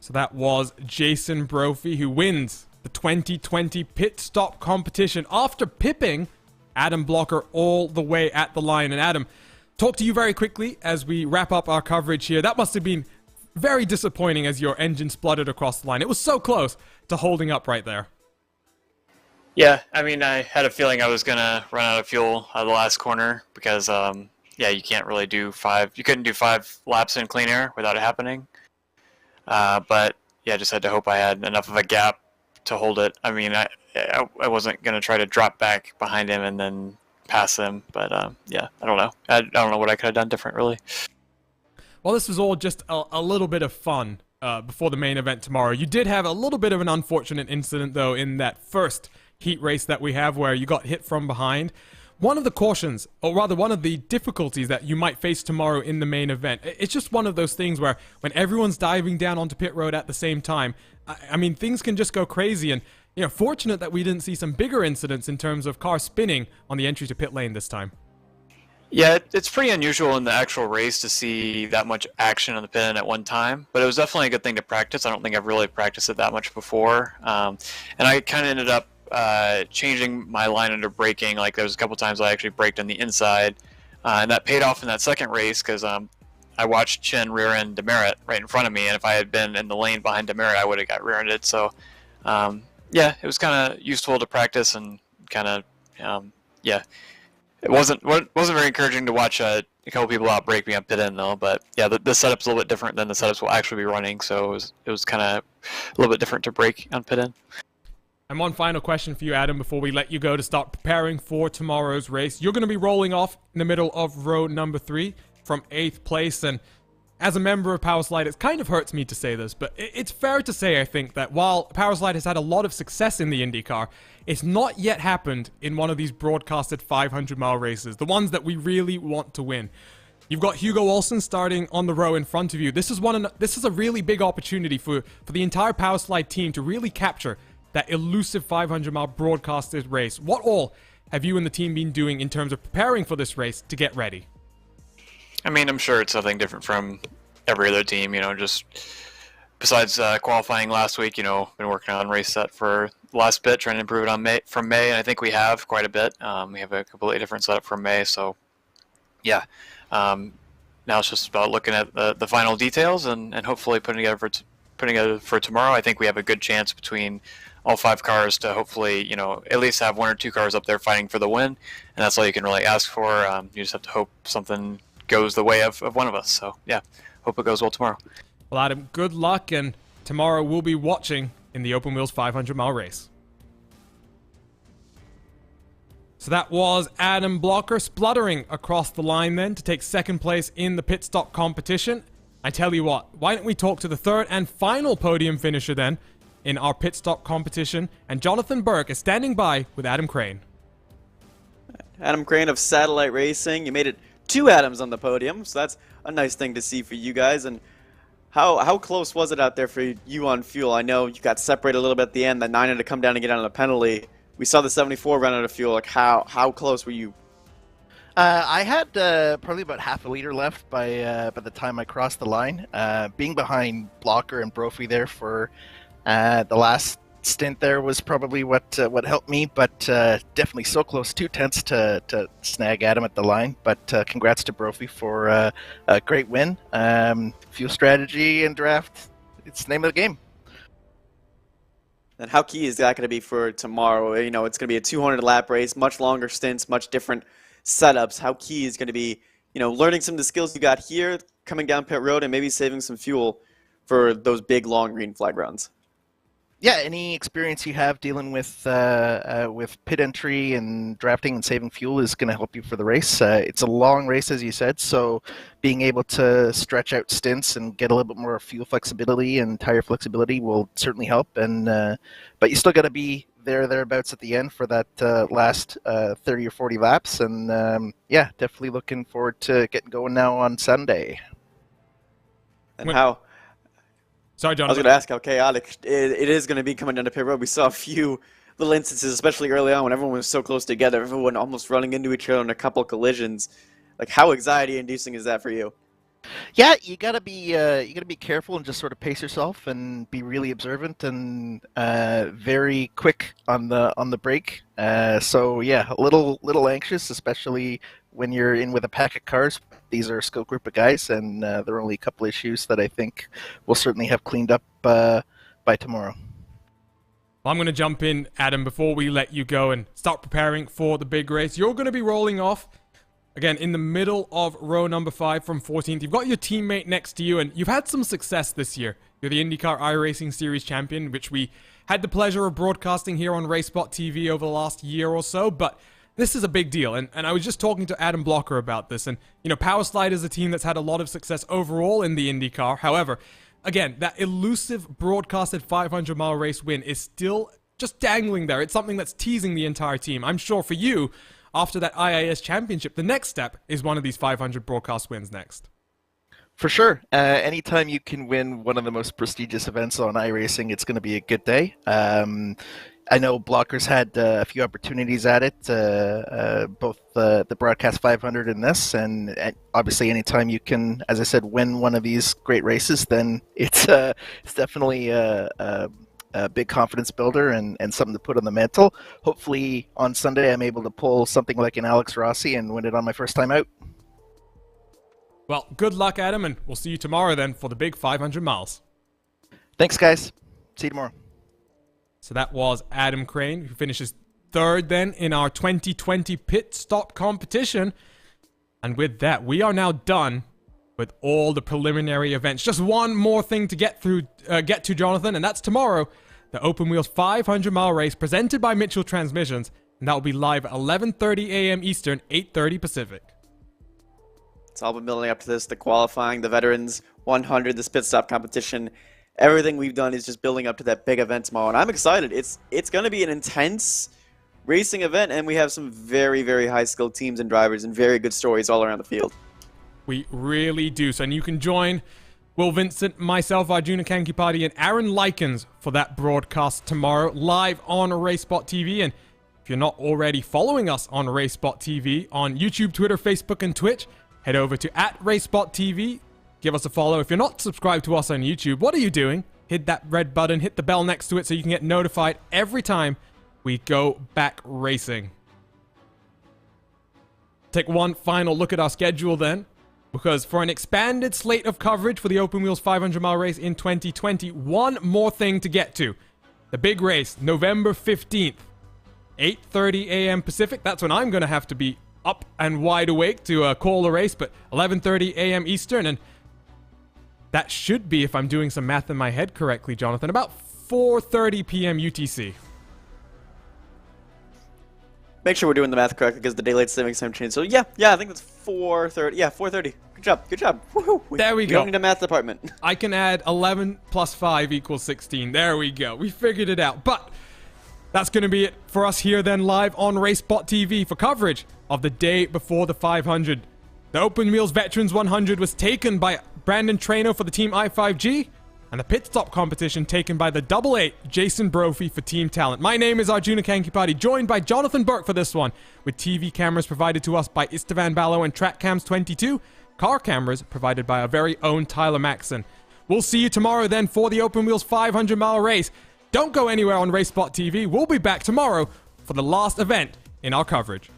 So that was Jason Brophy, who wins the 2020 pit stop competition after pipping Adam Blocker all the way at the line. And Adam, talk to you very quickly as we wrap up our coverage here. That must have been very disappointing as your engine spluttered across the line. It was so close to holding up right there. Yeah, I mean, I had a feeling I was going to run out of fuel at the last corner because yeah, you can't really do 5. You couldn't do 5 laps in clean air without it happening. But yeah, just had to hope I had enough of a gap to hold it. I mean, I wasn't gonna try to drop back behind him and then pass him. But yeah, I don't know. I don't know what I could have done different, really. Well, this was all just a little bit of fun before the main event tomorrow. You did have a little bit of an unfortunate incident, though, in that first heat race that we have where you got hit from behind. One of the cautions, or rather one of the difficulties that you might face tomorrow in the main event, it's just one of those things where when everyone's diving down onto pit road at the same time, I mean, things can just go crazy. And, you know, fortunate that we didn't see some bigger incidents in terms of cars spinning on the entry to pit lane this time. Yeah, it's pretty unusual in the actual race to see that much action on the pit end at one time, but it was definitely a good thing to practice. I don't think I've really practiced it that much before. And I kind of ended up changing my line under braking. Like, there was a couple times I actually braked on the inside, and that paid off in that second race because I watched Chen rear-end Demerit right in front of me, and if I had been in the lane behind Demerit, I would have got rear-ended. So, yeah, it was kind of useful to practice and kind of, yeah. It wasn't very encouraging to watch a couple people out brake me on pit end though, but yeah, the setup's a little bit different than the setups will actually be running, so it was kind of a little bit different to brake on pit end. And one final question for you, Adam, before we let you go to start preparing for tomorrow's race. You're going to be rolling off in the middle of row number 3 from 8th place, and as a member of Powerslide, it kind of hurts me to say this, but it's fair to say, I think, that while Powerslide has had a lot of success in the IndyCar, it's not yet happened in one of these broadcasted 500-mile races, the ones that we really want to win. You've got Hugo Olsen starting on the row in front of you. This is a really big opportunity for the entire Powerslide team to really capture that elusive 500-mile broadcasted race. What all have you and the team been doing in terms of preparing for this race to get ready? I mean, I'm sure it's something different from every other team, you know, just besides qualifying last week, you know, been working on race set for the last bit, trying to improve it from May, and I think we have quite a bit. We have a completely different setup from May, so yeah. Now it's just about looking at the final details and hopefully putting together for tomorrow. I think we have a good chance between all 5 cars to hopefully, you know, at least have 1 or 2 cars up there fighting for the win, and that's all you can really ask for. You just have to hope something goes the way of one of us. So yeah, hope it goes well tomorrow. Well, Adam, good luck, and tomorrow we'll be watching in the Open Wheels 500-mile race. So that was Adam Blocker spluttering across the line then to take second place in the pit stop competition. I tell you what, why don't we talk to the third and final podium finisher then in our pit stop competition, and Jonathan Burke is standing by with Adam Crane. Adam Crane of Satellite Racing, you made it 2 Adams on the podium, so that's a nice thing to see for you guys. And how close was it out there for you on fuel? I know you got separated a little bit at the end. That 9 had to come down and get on a penalty. We saw the 74 run out of fuel. Like, how close were you? I had probably about half a liter left by the time I crossed the line. Being behind Blocker and Brophy there for the last stint there was probably what helped me, but definitely so close, 2/10 to snag Adam at the line. But congrats to Brophy for a great win. Fuel strategy and draft, it's the name of the game. And how key is that going to be for tomorrow? You know, it's going to be a 200-lap race, much longer stints, much different setups. How key is going to be, you know, learning some of the skills you got here, coming down pit road, and maybe saving some fuel for those big, long green flag runs? Yeah, any experience you have dealing with pit entry and drafting and saving fuel is going to help you for the race. It's a long race, as you said, so being able to stretch out stints and get a little bit more fuel flexibility and tire flexibility will certainly help. And but you still got to be thereabouts at the end for that last 30 or 40 laps. And yeah, definitely looking forward to getting going now on Sunday. And how? Sorry, John. I was going to ask how chaotic it is going to be coming down to pit road. We saw a few little instances, especially early on when everyone was so close together, everyone almost running into each other in a couple collisions. Like, how anxiety-inducing is that for you? Yeah, you gotta be careful and just sort of pace yourself and be really observant and very quick on the brake. So yeah, a little anxious, especially when you're in with a pack of cars. These are a skilled group of guys, and there are only a couple issues that I think we'll certainly have cleaned up by tomorrow. Well, I'm going to jump in, Adam, before we let you go and start preparing for the big race. You're going to be rolling off Again, in the middle of row number 5 from 14th, you've got your teammate next to you, and you've had some success this year. You're the IndyCar iRacing Series champion, which we had the pleasure of broadcasting here on RaceSpotTV over the last year or so, but this is a big deal, and I was just talking to Adam Blocker about this, and, you know, Powerslide is a team that's had a lot of success overall in the IndyCar. However, again, that elusive broadcasted 500-mile race win is still just dangling there. It's something that's teasing the entire team. I'm sure for you, after that IIS championship, the next step is one of these 500 broadcast wins next. For sure. Anytime you can win one of the most prestigious events on iRacing, it's going to be a good day. I know Blocker's had a few opportunities at it, both the Broadcast 500 and this, and obviously anytime you can, as I said, win one of these great races, then it's definitely a big confidence builder and something to put on the mantle. Hopefully on Sunday I'm able to pull something like an Alex Rossi and win it on my first time out. Well, good luck, Adam, and we'll see you tomorrow then for the big 500 miles. Thanks, guys. See you tomorrow. So that was Adam Crane, who finishes 3rd then in our 2020 pit stop competition. And with that, we are now done with all the preliminary events. Just one more thing to get to, Jonathan, and that's tomorrow, the Open Wheels 500-mile race presented by Mitchell Transmissions, and that will be live at 11:30 a.m. Eastern, 8:30 Pacific. It's all been building up to this, the qualifying, the Veterans 100, this pit stop competition. Everything we've done is just building up to that big event tomorrow, and I'm excited. It's going to be an intense racing event, and we have some very, very high-skilled teams and drivers and very good stories all around the field. We really do. So, and you can join Will Vincent, myself, Arjuna Kankipati, and Aaron Likens for that broadcast tomorrow, live on RaceSpotTV. And if you're not already following us on RaceSpotTV on YouTube, Twitter, Facebook, and Twitch, head over to @RaceSpotTV. Give us a follow. If you're not subscribed to us on YouTube, what are you doing? Hit that red button, hit the bell next to it so you can get notified every time we go back racing. Take one final look at our schedule then, because for an expanded slate of coverage for the Open Wheels 500-mile race in 2020, one more thing to get to. The big race, November 15th, 8:30 a.m. Pacific. That's when I'm going to have to be up and wide awake to call the race, but 11:30 a.m. Eastern, and that should be, if I'm doing some math in my head correctly, Jonathan, about 4:30 p.m. UTC. Make sure we're doing the math correctly because the daylight savings time changed. So yeah, I think that's 4:30. Yeah, 4:30. Good job. Woo-hoo. There we You go. don't need a math department. I can add 11 plus 5 equals 16. There we go. We figured it out. But that's going to be it for us here then live on RaceSpotTV for coverage of the day before the 500. The Open Wheels Veterans 100 was taken by Brandon Traino for the Team i5G, and the pit stop competition taken by the 88 Jason Brophy for Team Talent. My name is Arjuna Kankipati, joined by Jonathan Burke for this one, with TV cameras provided to us by Istvan Ballo and TrackCams22, car cameras provided by our very own Tyler Maxson. We'll see you tomorrow then for the Open Wheels 500-mile race. Don't go anywhere on RaceSpotTV. We'll be back tomorrow for the last event in our coverage.